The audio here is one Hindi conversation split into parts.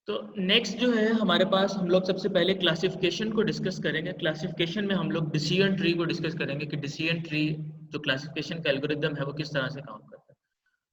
तो नेक्स्ट जो है हमारे पास हम लोग सबसे पहले क्लासिफिकेशन को डिस्कस करेंगे। क्लासिफिकेशन में हम लोग डिसीजन ट्री को डिस्कस करेंगे कि डिसीजन ट्री जो क्लासिफिकेशन का एल्गोरिदम है वो किस तरह से काम करता है।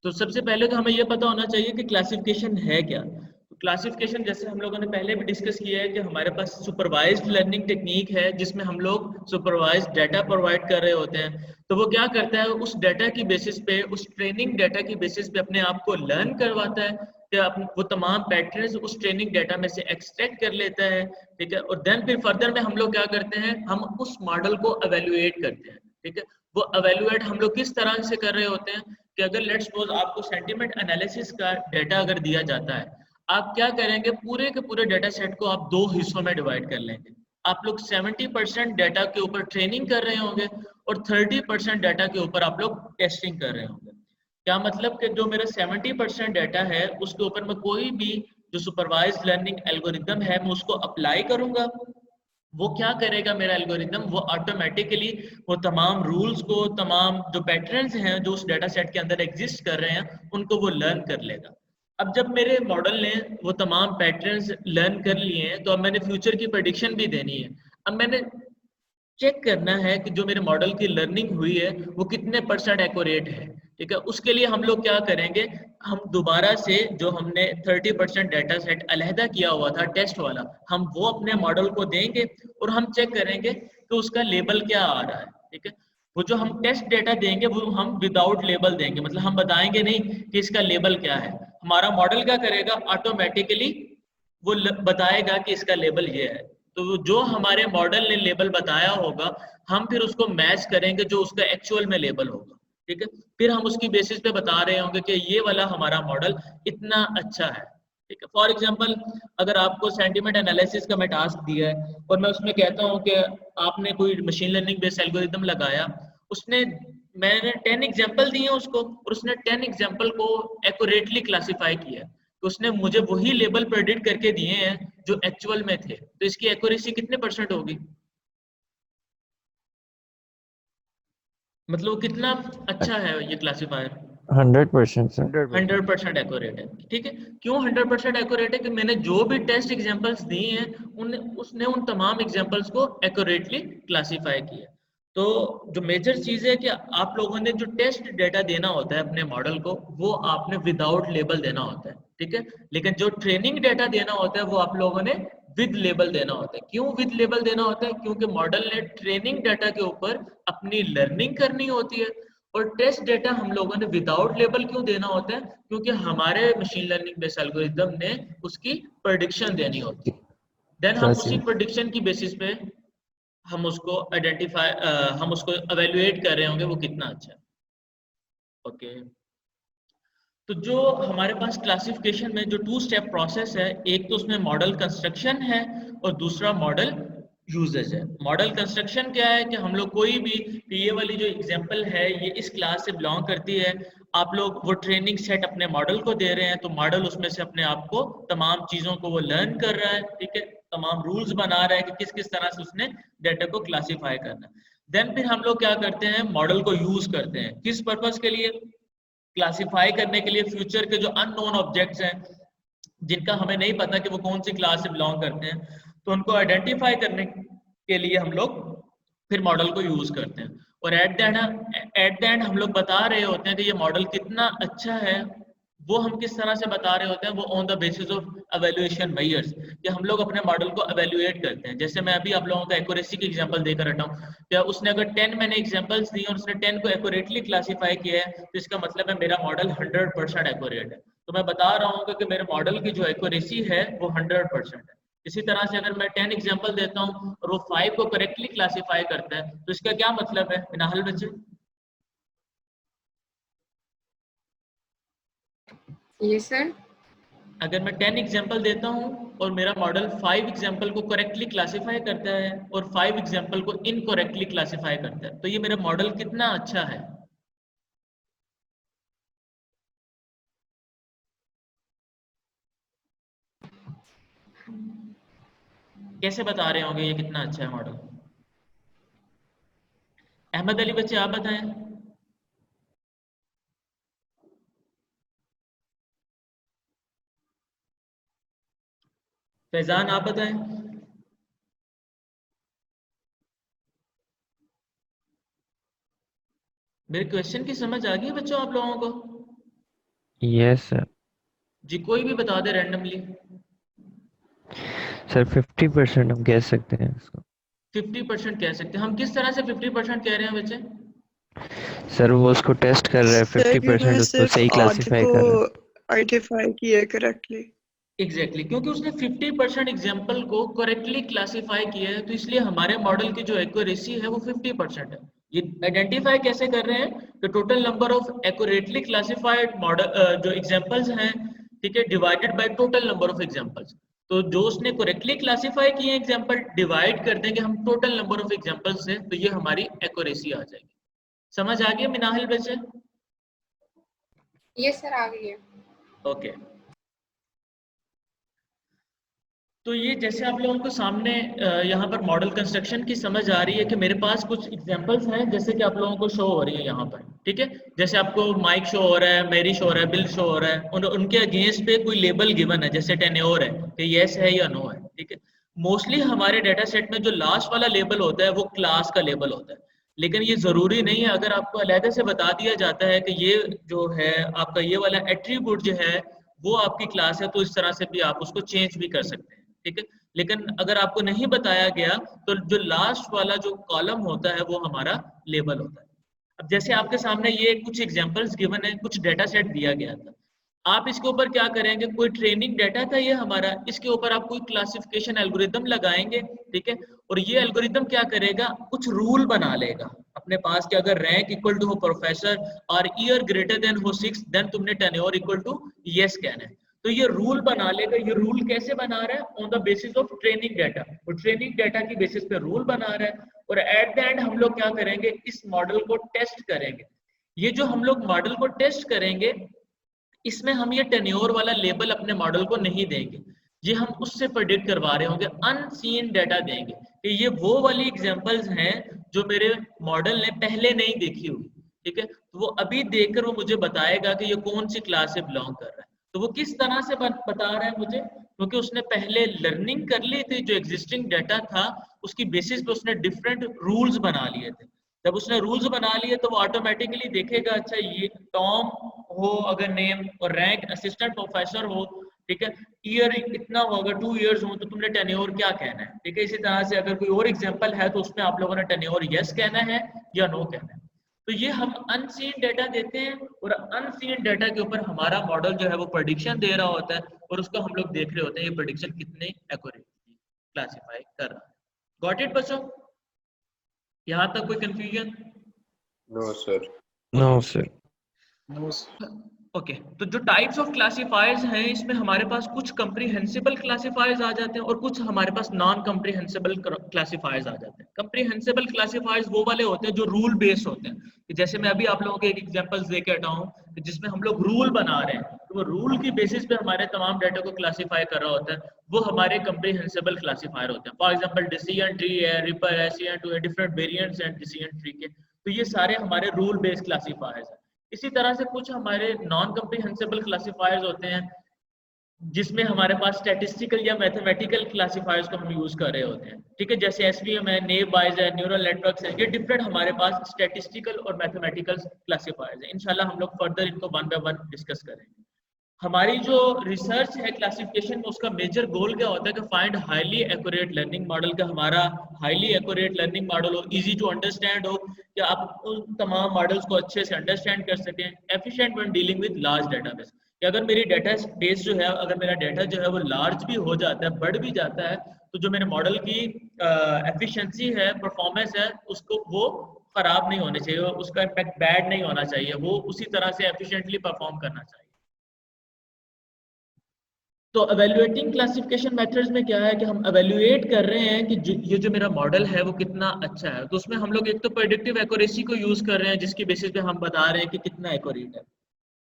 तो सबसे पहले तो हमें ये पता होना चाहिए कि क्लासिफिकेशन है क्या। तो क्लासिफिकेशन जैसे हम लोगों ने पहले भी डिस्कस किया है कि हमारे पास सुपरवाइज्ड लर्निंग टेक्निक है जिसमें हम लोग सुपरवाइज्ड डाटा प्रोवाइड कर रहे होते हैं। तो वो क्या करता है, उस डाटा की बेसिस पे, उस ट्रेनिंग डाटा की बेसिस पे अपने आप को लर्न करवाता है कि वो तमाम पैटर्न्स उस ट्रेनिंग डाटा में से एक्सट्रैक्ट कर लेता है। ठीक है, और देन फिर फर्दर में हम लोग क्या करते हैं, हम उस मॉडल को एवेल्युएट करते हैं। ठीक है, वो एवेल्युएट हम लोग किस तरह से कर रहे होते हैं कि अगर लेट्स सपोज आपको सेंटीमेंट एनालिसिस का डाटा अगर दिया जाता है, आप क्या करेंगे, पूरे के पूरे डाटा सेट को आप दो हिस्सों में डिवाइड कर लेंगे। आप लोग 70% डाटा के ऊपर ट्रेनिंग कर रहे होंगे और 30% डाटा के ऊपर आप लोग टेस्टिंग कर रहे होंगे। क्या मतलब कि जो मेरा 70% डाटा है उसके ऊपर मैं कोई भी जो सुपरवाइज्ड लर्निंग एल्गोरिदम है मैं उसको अप्लाई करूंगा। वो क्या करेगा मेरा एल्गोरिदम, वो ऑटोमेटिकली वो तमाम रूल्स को, तमाम जो पैटर्न्स हैं जो उस डाटा सेट के अंदर एग्जिस्ट कर रहे हैं उनको वो लर्न कर लेगा। अब जब मेरे मॉडल ने वो तमाम पैटर्न्स लर्न कर लिए हैं तो अब मैंने फ्यूचर की प्रेडिक्शन भी देनी है। अब मैंने चेक करना है कि जो मेरे मॉडल की लर्निंग हुई है वो कितने परसेंट एक्यूरेट है। ठीक है, उसके लिए हम लोग क्या करेंगे, हम दोबारा से जो हमने 30% डाटा सेट अलहदा किया हुआ था टेस्ट वाला, हम वो अपने मॉडल को देंगे और हम चेक करेंगे कि उसका लेबल क्या आ रहा है। ठीक है, वो जो हम टेस्ट डेटा देंगे वो हम विदाउट लेबल देंगे, मतलब हम बताएंगे नहीं कि इसका लेबल क्या है। हमारा मॉडल क्या करेगा, ऑटोमेटिकली वो बताएगा कि इसका लेबल ये है। तो जो हमारे मॉडल ने लेबल बताया होगा हम फिर उसको मैच करेंगे जो उसका एक्चुअल में लेबल होगा। ठीक है, फिर हम उसकी बेसिस पे बता रहे होंगे कि ये वाला हमारा मॉडल इतना अच्छा है। ठीक है, फॉर एग्जांपल अगर आपको सेंटीमेंट एनालिसिस का मैं टास्क दिया है और मैं उसमें कहता हूँ कि आपने कोई मशीन लर्निंग बेस्ड एल्गोरिदम लगाया, उसने मैंने 10 एग्जांपल दिए उसको और उसने 10 एग्जांपल को एक्यूरेटली क्लासिफाई किया, तो उसने मुझे वही लेबल प्रेडिक्ट करके दिए हैं जो एक्चुअल में थे। तो इसकी एक्यूरेसी कितने परसेंट होगी, मतलब वो कितना अच्छा है ये क्लासिफायर। 100% सर। 100%। 100% एक्यूरेट है। ठीक है, क्यों 100% एक्यूरेट है कि मैंने जो भी टेस्ट एग्जांपल्स दिए हैं उसने उन तमाम एग्जांपल्स को एक्यूरेटली क्लासिफाई किया। तो जो मेजर चीज है कि आप लोगों ने जो टेस्ट डेटा देना होता है अपने मॉडल को वो आपने विदाउट लेबल देना होता है। ठीक है, लेकिन जो ट्रेनिंग डेटा देना होता है वो आप लोगों ने विद लेबल देना होता है। क्यों विद लेबल देना होता है, क्योंकि मॉडल ने ट्रेनिंग डेटा के ऊपर अपनी लर्निंग करनी होती है। और टेस्ट डेटा हम लोगों ने विदाउट लेबल क्यों देना होता है, क्योंकि हमारे मशीन लर्निंग बेस्ड एल्गोरिदम ने उसकी प्रेडिक्शन देनी होती है। देन हम उसी प्रेडिक्शन की बेसिस पे हम उसको हम उसको एवेल्युएट कर रहे होंगे वो कितना अच्छा है। ओके, तो जो हमारे पास क्लासिफिकेशन में जो टू स्टेप प्रोसेस है, एक तो उसमें मॉडल कंस्ट्रक्शन है और दूसरा मॉडल यूजेज है। मॉडल कंस्ट्रक्शन क्या है कि हम लोग कोई भी, ये वाली जो एग्जांपल है ये इस क्लास से बिलोंग करती है, आप लोग वो ट्रेनिंग सेट अपने मॉडल को दे रहे हैं तो मॉडल उसमें से अपने आप को तमाम चीज़ों को वो लर्न कर रहा है। ठीक है, तमाम रूल्स बना रहा है कि किस किस तरह से उसने डाटा को क्लासीफाई करना है। देन फिर हम लोग क्या करते हैं, मॉडल को यूज करते हैं किस पर्पज के लिए, क्लासिफाई करने के लिए फ्यूचर के जो अननोन ऑब्जेक्ट्स हैं जिनका हमें नहीं पता कि वो कौन सी क्लास से बिलोंग करते हैं, तो उनको आइडेंटिफाई करने के लिए हम लोग फिर मॉडल को यूज करते हैं। और एट द एंड हम लोग बता रहे होते हैं कि ये मॉडल कितना अच्छा है। वो हम किस तरह से बता रहे होते हैं, वो on the basis of evaluation measures, कि हम लोग अपने मॉडल को एवेल्युएट करते हैं। जैसे मैं अभी आप लोगों को एक्यूरेसी की एग्जांपल देकर हटा हूँ, क्या उसने अगर 10 मैंने एग्जांपल्स दिए और उसने 10 को एक्यूरेटली क्लासीफाई किया है तो इसका मतलब है मेरा मॉडल 100% एक्यूरेट है। तो मैं बता रहा हूँ कि मेरे मॉडल की जो एक्यूरेसी है वो 100% है। इसी तरह से अगर मैं 10 एग्जांपल देता हूँ और वो 5 को करेक्टली क्लासीफाई करता है तो इसका क्या मतलब है नाहल बच्चे? ये सर। अगर मैं 10 एग्जांपल देता हूँ और मेरा मॉडल 5 एग्जांपल को करेक्टली क्लासीफाई करता है और 5 एग्जांपल को इनकरेक्टली क्लासीफाई करता है, तो ये मेरा मॉडल कितना अच्छा है। कैसे बता रहे होंगे ये कितना अच्छा है मॉडल? अहमद अली बच्चे आप बताएं। फैजान आप बताएं। मेरे क्वेश्चन की समझ आ गई है बच्चों आप लोगों को? Yes sir. जी कोई भी बता दे रैंडमली। सर 50% हम कह सकते हैं इसको। 50% कह सकते हैं हम? किस तरह से 50% कह रहे हैं बच्चे? सर वो उसको टेस्ट कर रहा है, सर कि 50% उसने उसको सिर्फ सही आधे क्लासिफाई को कर रहा है। आइडेंटिफाई किया है करेक्टली। एग्जैक्टली क्योंकि उसने 50% एग्जाम्पल को करेक्टली क्लासीफाई किया है, तो इसलिए हमारे मॉडल की जो एक्यूरेसी है वो 50% है। ये आइडेंटिफाई कैसे कर रहे हैं? तो total number of accurately classified model जो एग्जाम्पल्स हैं, ठीक है, divided by total number of examples. तो जो उसने करेक्टली क्लासीफाई किए एग्जाम्पल डिवाइड कर देंगे हम टोटल नंबर ऑफ एग्जाम्पल्स से, तो ये हमारी एक्यूरेसी आ जाएगी। समझ आ गया मिनाहिल बच्चे? ये सर आ गई है। ओके। तो ये जैसे आप लोगों को सामने यहाँ पर मॉडल कंस्ट्रक्शन की समझ आ रही है कि मेरे पास कुछ एग्जांपल्स हैं जैसे कि आप लोगों को शो हो रही है यहाँ पर, ठीक है। जैसे आपको माइक शो हो रहा है, मेरी शो हो रहा है, बिल शो हो रहा है, उनके अगेंस्ट पे कोई लेबल गिवन है जैसे टेन्योर है कि येस है या नो है, ठीक है। मोस्टली हमारे डाटा सेट में जो लास्ट वाला लेबल होता है वो क्लास का लेबल होता है, लेकिन ये जरूरी नहीं है। अगर आपको अलहदा से बता दिया जाता है कि ये जो है आपका ये वाला एट्रीब्यूट जो है वो आपकी क्लास है, तो इस तरह से भी आप उसको चेंज भी कर सकते हैं, ठीक है। लेकिन अगर आपको नहीं बताया गया तो जो लास्ट वाला जो कॉलम होता है वो हमारा लेबल होता है। अब जैसे आपके सामने ये कुछ एग्जांपल्स गिवन है, कुछ डेटा सेट दिया गया था, आप इसके ऊपर क्या करेंगे? कोई ट्रेनिंग डेटा था ये हमारा, इसके ऊपर आप कोई क्लासिफिकेशन एल्गोरिदम लगाएंगे, ठीक है। और ये एल्गोरिदम क्या करेगा? कुछ रूल बना लेगा अपने पास कि अगर रैंक इक्वल टू हो प्रोफेसर और ईयर ग्रेटर देन हो 6, देन तुमने टेन्योर इक्वल टू यस कहना है। तो ये रूल बना लेगा। ये रूल कैसे बना रहा है? On the basis of training data. और ट्रेनिंग डाटा की बेसिस पे रूल बना रहा है। और एट द एंड हम लोग क्या करेंगे? इस मॉडल को टेस्ट करेंगे। ये जो हम लोग मॉडल को टेस्ट करेंगे, इसमें हम ये टेन्योर वाला लेबल अपने मॉडल को नहीं देंगे। ये हम उससे प्रेडिक्ट करवा रहे होंगे, अनसीन डाटा देंगे कि ये वो वाली एग्जांपल्स हैं जो मेरे मॉडल ने पहले नहीं देखी होगी, ठीक है। तो वो अभी देखकर वो मुझे बताएगा कि ये कौन सी क्लास से बिलोंग कर रहा है। तो वो किस तरह से बता रहा है मुझे? क्योंकि उसने पहले लर्निंग कर ली थी, जो एग्जिस्टिंग डाटा था उसकी बेसिस पे उसने डिफरेंट रूल्स बना लिए थे। जब उसने रूल्स बना लिए तो वो ऑटोमेटिकली देखेगा, अच्छा ये टॉम हो अगर नेम, और रैंक असिस्टेंट प्रोफेसर हो, ठीक है, ईयर इतना हो, अगर 2 इयर्स हो तो तुमने टेन्योर क्या कहना है, ठीक है। इसी तरह से अगर कोई और एग्जांपल है तो उसमें आप लोगों ने टेन्योर यस कहना है या नो कहना है। तो ये हम अनसीन डाटा देते हैं और अनसीन डाटा के ऊपर हमारा मॉडल जो है वो प्रेडिक्शन दे रहा होता है, और उसको हम लोग देख रहे होते हैं ये प्रेडिक्शन कितने एक्यूरेटली क्लासिफाई कर रहा है। गॉट इट बच्चों? यहाँ तक कोई confusion? No sir. No sir. Okay. तो जो टाइप्स ऑफ क्लासिफायर्स हैं इसमें हमारे पास कुछ कंप्रीहेंसिबल क्लासिफायर्स आ जाते हैं और कुछ हमारे पास नॉन कंप्रीहेंसिबल क्लासिफायर्स आ जाते हैं। कंप्रीहेंसिबल क्लासिफायर्स वो वाले होते हैं जो रूल बेस्ड होते हैं, कि जैसे मैं अभी आप लोगों को एक एग्जांपल्स दे के हटा हूँ जिसमें हम लोग रूल बना रहे हैं, तो वो रूल की बेसिस पे हमारे तमाम डाटा को क्लासिफाई कर रहा होता है, वो हमारे कंप्रीहेंसिबल क्लासिफायर होते हैं। फॉर एग्जाम्पल डिसीजन ट्री है, रिपर है, CN2 है, डिफरेंट वेरिएंट्स हैं डिसीजन ट्री के, तो ये सारे हमारे रूल बेस्ड क्लासिफायर्स हैं। इसी तरह से कुछ हमारे नॉन कंप्रीहेंसिबल क्लासिफायर्स होते हैं जिसमें हमारे पास स्टैटिस्टिकल या मैथमेटिकल क्लासिफायर्स को हम यूज कर रहे होते हैं, ठीक है। जैसे SVM है, नेव बाइज है, न्यूरल नेटवर्क्स है, ये डिफरेंट हमारे पास स्टैटिस्टिकल और मैथमेटिकल क्लासिफायर्स हैं। इंशाल्लाह हम लोग फर्दर इनको वन बाय वन डिस्कस करेंगे। हमारी जो रिसर्च है क्लासिफिकेशन में, उसका मेजर गोल क्या होता है कि find highly accurate learning model, का हमारा हाईली एक्यूरेट लर्निंग मॉडल हो, इजी टू अंडरस्टैंड हो, कि आप उन तमाम मॉडल्स को अच्छे से अंडरस्टैंड कर सकें, efficient when dealing with large database. कि अगर मेरी डेटा बेस जो है, अगर मेरा डेटा जो है वो लार्ज भी हो जाता है, बढ़ भी जाता है, तो जो मेरे मॉडल की एफिशिएंसी है, परफॉर्मेंस है, उसको वो खराब नहीं होनी चाहिए, उसका इम्पैक्ट बैड नहीं होना चाहिए, वो उसी तरह से एफिशिएंटली परफॉर्म करना चाहिए। तो एवेल्युएटिंग क्लासिफिकेशन मेथड्स में क्या है कि हम एवेल्युएट कर रहे हैं कि ये जो मेरा मॉडल है वो कितना अच्छा है। तो उसमें हम लोग एक तो प्रेडिक्टिव एक्यूरेसी को यूज कर रहे हैं जिसकी बेसिस पे हम बता रहे हैं कि कितना एक्यूरेट है,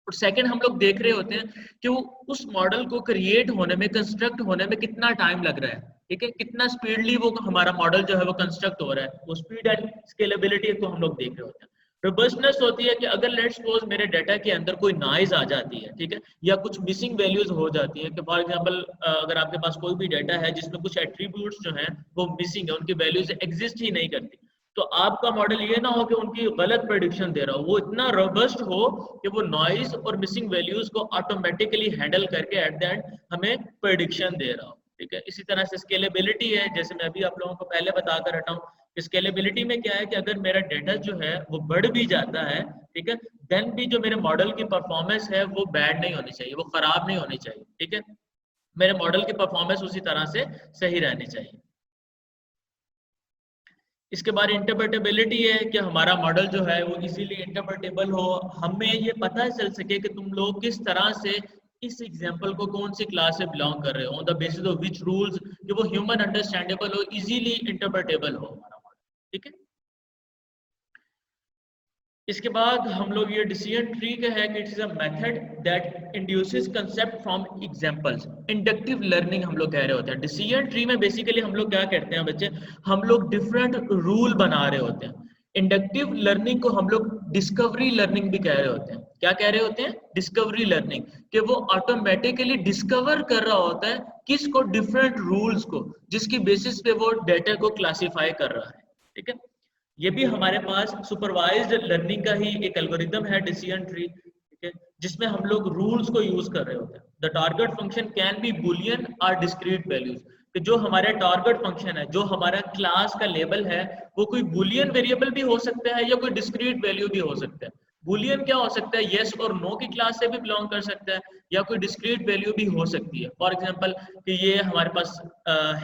और सेकंड हम लोग देख रहे होते हैं कि वो उस मॉडल को क्रिएट होने में, कंस्ट्रक्ट होने में कितना टाइम लग रहा है, ठीक है, कितना स्पीडली वो हमारा मॉडल जो है वो कंस्ट्रक्ट हो रहा है, वो स्पीड एंड स्केलेबिलिटी को हम लोग देख रहे होते हैं। रोबस्टनेस होती है कि अगर लेट्स सपोज मेरे डाटा के अंदर कोई नॉइज आ जाती है, ठीक है, या कुछ मिसिंग वैल्यूज हो जाती है कि फॉर एग्जांपल अगर आपके पास कोई भी डाटा है जिसमें कुछ एट्रीब्यूट्स जो हैं वो मिसिंग है, उनकी वैल्यूज एग्जिस्ट ही नहीं करती, तो आपका मॉडल ये ना हो कि उनकी गलत प्रेडिक्शन दे रहा हो, वो इतना रोबस्ट हो कि वो नॉइज और मिसिंग वैल्यूज को ऑटोमेटिकली हैंडल करके एट द एंड हमें प्रेडिक्शन दे रहा हो, ठीक है। इसी तरह से स्केलेबिलिटी है, जैसे मैं अभी आप लोगों को पहले बताकर हटा हूँ। स्केलेबिलिटी में क्या है कि अगर मेरा डेटा जो है वो बढ़ भी जाता है, ठीक है, देन भी जो मेरे मॉडल की परफॉर्मेंस है वो बैड नहीं होनी चाहिए, वो खराब नहीं होनी चाहिए, ठीक है, मेरे मॉडल की परफॉर्मेंस उसी तरह से सही रहनी चाहिए। इसके बाद इंटरप्रेटेबिलिटी है कि हमारा मॉडल जो है वो इजीली इंटरप्रेटेबल हो, हमें ये पता चल सके कि तुम लोग किस तरह से इस एग्जांपल को कौन सी क्लास से बिलोंग कर रहे हो, on the basis of which rules, कि वो ह्यूमन अंडरस्टैंडेबल हो, इजीली इंटरप्रेटेबल हो हमारा मॉडल, ठीक है। इसके बाद हम लोग ये डिसीजन ट्री का है कि it is a method that induces concept from examples, inductive learning हम लोग कह रहे होते हैं। डिसीजन ट्री में बेसिकली हम लोग क्या करते हैं बच्चे, हम लोग डिफरेंट रूल बना रहे होते हैं। इंडक्टिव लर्निंग को हम लोग डिस्कवरी लर्निंग भी कह रहे होते हैं। क्या कह रहे होते हैं? डिस्कवरी लर्निंग, कि वो ऑटोमेटिकली डिस्कवर कर रहा होता है किसको, डिफरेंट रूल्स को, जिसकी बेसिस पे वो डेटा को क्लासिफाई कर रहा है, ठीक है। ये भी हमारे पास सुपरवाइज्ड लर्निंग का ही एक एल्गोरिदम है डिसीजन ट्री, ठीक है, जिसमें हम लोग रूल्स को यूज कर रहे होते हैं। The target function can be Boolean और डिस्क्रीट वैल्यूज, कि जो हमारा टारगेट फंक्शन है, जो हमारा क्लास का लेबल है, वो कोई बुलियन वेरिएबल भी हो सकता है या कोई डिस्क्रीट वैल्यू भी हो सकता है। बुलियन क्या हो सकता है? येस और नो की क्लास से भी बिलोंग कर सकता है, या कोई डिस्क्रीट वैल्यू भी हो सकती है। फॉर एग्जांपल कि ये हमारे पास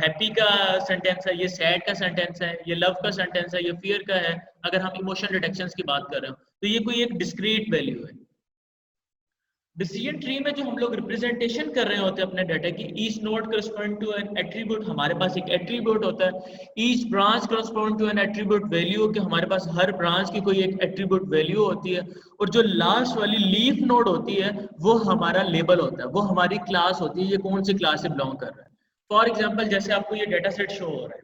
हैप्पी का सेंटेंस है, ये सैड का सेंटेंस है, ये लव का सेंटेंस है, ये फियर का है। अगर हम इमोशन डिटेक्शंस की बात कर रहे हो तो ये कोई एक डिस्क्रीट वैल्यू है। डिसीजन ट्री में जो हम लोग रिप्रेजेंटेशन कर रहे होते हैं अपने डाटा की, each node correspond to an attribute, हमारे पास एक एट्रीब्यूट होता है। Each branch correspond to an attribute value, कि हमारे पास हर ब्रांच की कोई एक एट्रीब्यूट वैल्यू होती है। और जो लास्ट वाली लीफ नोड होती है वो हमारा लेबल होता है, वो हमारी क्लास होती है, ये कौन सी क्लास से बिलोंग कर रहा है। फॉर एग्जाम्पल जैसे आपको ये डाटा सेट शो हो रहा है,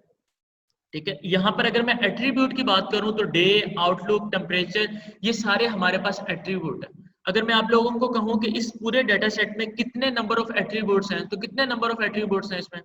ठीक है, यहाँ पर अगर मैं एट्रीब्यूट की बात करूं तो डे, आउटलुक, टेम्परेचर, ये सारे हमारे पास एट्रीब्यूट है। अगर मैं आप लोगों को कहूं कि इस पूरे डाटा सेट में कितने नंबर ऑफ एट्रीब्यूट्स हैं, तो कितने नंबर ऑफ एट्रीब्यूट्स हैं इसमें?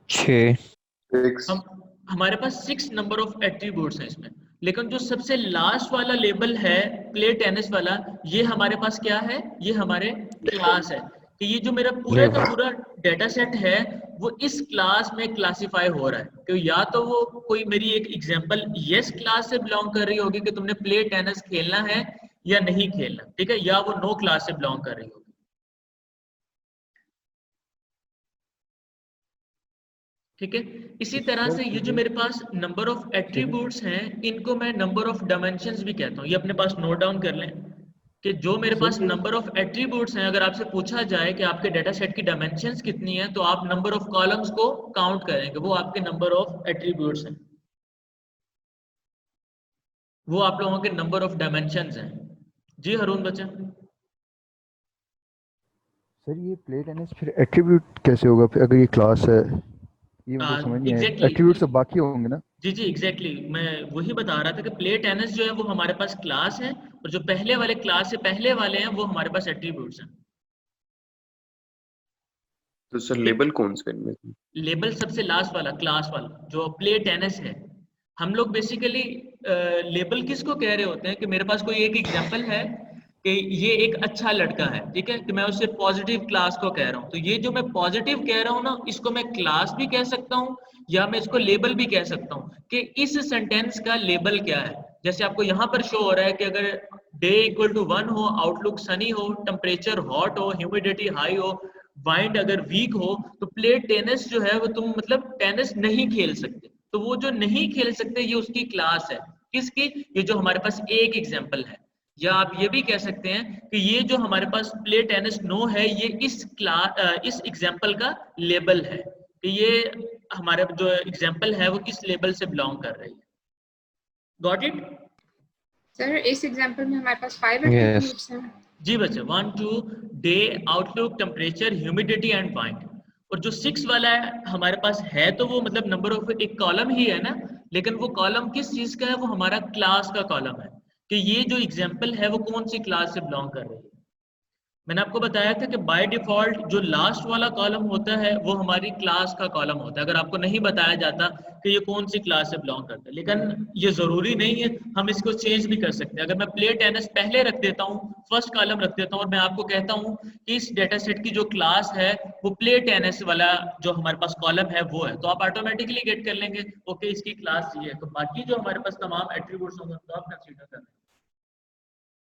6। हमारे पास 6 नंबर ऑफ एट्रीब्यूट्स हैं इसमें। लेकिन जो सबसे लास्ट वाला लेबल है, प्ले टेनिस वाला, ये हमारे पास क्या है? ये हमारे क्लास है। कि ये जो मेरा पूरा का पूरा डेटा सेट है वो इस क्लास में क्लासिफाई हो रहा है। तो या तो वो कोई मेरी एक एग्जांपल यस क्लास से बिलोंग कर रही होगी कि तुमने प्ले टेनिस खेलना है या नहीं खेलना, ठीक है, या वो नो क्लास से बिलोंग कर रही होगी, ठीक है। इसी तरह से ये जो मेरे पास नंबर ऑफ एट्रीब्यूट्स हैं, इनको मैं नंबर ऑफ डायमेंशंस भी कहता हूँ। ये अपने पास नोट डाउन कर लें कि जो मेरे पास नंबर ऑफ एट्रीब्यूट्स हैं, अगर आपसे पूछा जाए कि आपके डाटा सेट की डायमेंशंस कितनी है, तो आप नंबर ऑफ कॉलम्स को काउंट करेंगे, वो आपके नंबर ऑफ एट्रीब्यूट्स हैं, वो आप लोगों के नंबर ऑफ डायमेंशंस हैं। जी हरून बच्चा। सर ये प्ले टेनिस फिर एट्रीब्यूट कैसे होगा फिर, अगर ये क्लास है? ये मुझे समझ नहीं आया। एट्रीब्यूट सब बाकी होंगे ना? जी जी एग्जैक्टली, मैं वही बता रहा था कि प्ले टेनिस जो है वो हमारे पास क्लास है, और जो पहले वाले क्लास से पहले वाले हैं वो हमारे पास एट्रीब्यूट्स हैं। तो सर लेबल कौन सा इनमें? लेबल सबसे लास्ट वाला, क्लास वाला जो प्ले टेनिस है। हम लोग बेसिकली लेबल किसको कह रहे होते हैं कि मेरे पास कोई एक एग्जांपल है कि ये एक अच्छा लड़का है, ठीक है, कि मैं उससे पॉजिटिव क्लास को कह रहा हूँ। तो ये जो मैं पॉजिटिव कह रहा हूँ ना, इसको मैं क्लास भी कह सकता हूँ या मैं इसको लेबल भी कह सकता हूँ कि इस सेंटेंस का लेबल क्या है। जैसे आपको यहाँ पर शो हो रहा है कि अगर डे इक्वल टू 1 हो, आउटलुक सनी हो, टेम्परेचर हॉट हो, ह्यूमिडिटी हाई हो, वाइंड अगर वीक हो, तो प्ले टेनिस जो है वो तुम मतलब टेनिस नहीं खेल सकते। तो वो जो नहीं खेल सकते ये उसकी क्लास है। किसकी? ये जो हमारे पास एक एग्जांपल है। या आप ये भी कह सकते हैं कि ये जो हमारे पास प्ले टेनिस नो है, ये इस एग्जांपल का लेबल है कि ये हमारा जो एग्जांपल है वो किस लेबल से बिलोंग कर रही है। Got it? सर इस एग्जांपल में हमारे पास 5 एट्रीब्यूट्स हैं। जी बच्चे, 1 2 day, outlook, temperature, humidity and wind. और जो 6 वाला है हमारे पास है तो वो मतलब नंबर ऑफ एक कॉलम ही है ना, लेकिन वो कॉलम किस चीज का है, वो हमारा क्लास का कॉलम है कि ये जो एग्जाम्पल है वो कौन सी क्लास से बिलोंग कर रही है। मैंने आपको बताया था कि बाय डिफॉल्ट जो लास्ट वाला कॉलम होता है वो हमारी क्लास का कॉलम होता है, अगर आपको नहीं बताया जाता कि ये कौन सी क्लास से बिलोंग करता है। लेकिन ये जरूरी नहीं है, हम इसको चेंज भी कर सकते हैं। अगर मैं प्ले टेनिस पहले रख देता हूँ, फर्स्ट कॉलम रख देता हूँ और मैं आपको कहता हूँ कि इस डेटा सेट की जो क्लास है वो प्ले टेनिस वाला जो हमारे पास कॉलम है वो है, तो आप ऑटोमेटिकली गेट कर लेंगे ओके इसकी क्लास ये है। तो बाकी जो हमारे पास तमाम एट्रीब्यूट्स होंगे उनको आप कंसीडर कर लेंगे।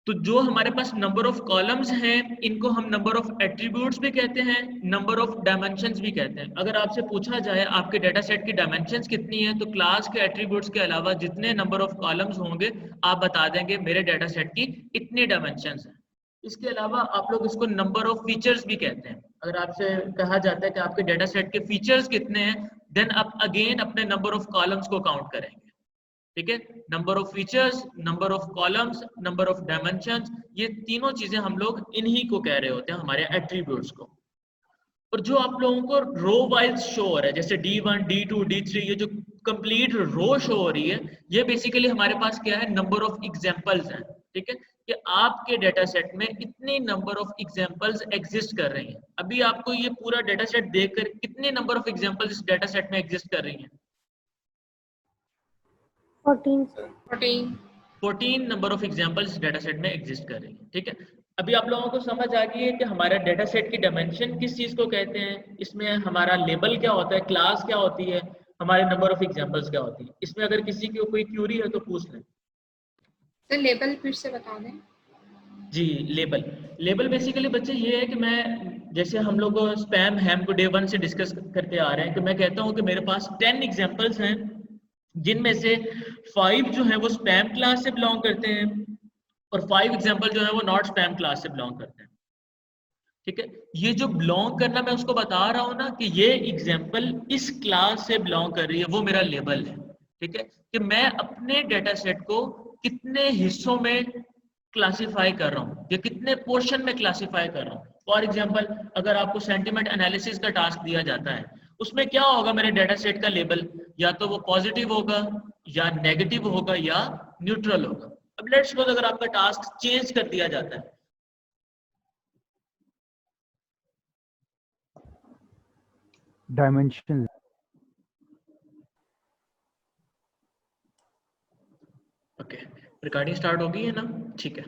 तो जो हमारे पास नंबर ऑफ कॉलम्स हैं इनको हम नंबर ऑफ एट्रीब्यूट्स भी कहते हैं, नंबर ऑफ डायमेंशंस भी कहते हैं। अगर आपसे पूछा जाए आपके डाटा सेट की डायमेंशंस कितनी है, तो क्लास के एट्रीब्यूट्स के अलावा जितने नंबर ऑफ कॉलम्स होंगे आप बता देंगे मेरे डाटा सेट की इतनी डायमेंशंस हैं। इसके अलावा आप लोग इसको नंबर ऑफ फीचर्स भी कहते हैं। अगर आपसे कहा जाता है कि आपके डाटा सेट के फीचर्स कितने हैं, देन आप अगेन अपने नंबर ऑफ कॉलम्स को काउंट करेंगे। ठीक है, number of features, number of columns, number of dimensions, ये तीनों चीजें हम लोग इन्हीं को कह रहे होते हैं, हमारे एट्रीब्यूट्स को। और जो आप लोगों को रो वाइज शो हो रहा है जैसे D1, D2, D3, ये जो कंप्लीट रो शो हो रही है, ये बेसिकली हमारे पास क्या है, नंबर ऑफ एग्जांपल्स हैं। ठीक है, कि आपके डेटा सेट में इतनी नंबर ऑफ एग्जांपल्स एग्जिस्ट कर रही हैं। अभी आपको ये पूरा डेटा सेट देखकर कितने नंबर ऑफ एग्जांपल्स इस डेटा सेट में एग्जिस्ट कर रही हैं? 14 number of examples data set में एग्जिस्ट कर रही है। ठीक है, अभी आप लोगों को समझ आ गई है कि हमारा डेटा सेट की डायमेंशन किस चीज को कहते हैं, इसमें हमारा लेबल क्या होता है, क्लास क्या होती है, हमारे नंबर ऑफ एग्जांपल्स क्या होती है। इसमें अगर किसी की कोई क्यूरी है तो पूछ लें। सर लेबल फिर से बता दें। जी, लेबल बेसिकली बच्चे ये है कि मैं जैसे हम लोग स्पैम हैम को डे 1 से डिस्कस करते आ रहे हैं कि मैं कहता हूँ कि मेरे पास 10 एग्जांपल्स हैं जिनमें से 5 जो है वो स्पैम क्लास से बिलोंग करते हैं और 5 एग्जांपल जो है वो नॉट स्पैम क्लास से बिलोंग करते हैं। ठीक है, ये जो बिलोंग करना मैं उसको बता रहा हूँ ना कि ये एग्जांपल इस क्लास से बिलोंग कर रही है, वो मेरा लेबल है। ठीक है, कि मैं अपने डेटा सेट को कितने हिस्सों में क्लासिफाई कर रहा हूँ या कितने पोर्शन में क्लासिफाई कर रहा हूँ। फॉर एग्जांपल अगर आपको सेंटिमेंट एनालिसिस का टास्क दिया जाता है, उसमें क्या होगा मेरे डेटा सेट का लेबल, या तो वो पॉजिटिव होगा या नेगेटिव होगा या न्यूट्रल होगा। अब लेट्स सपोज अगर आपका टास्क चेंज कर दिया जाता है, डायमेंशन। ओके, रिकॉर्डिंग स्टार्ट हो गई है ना? ठीक है,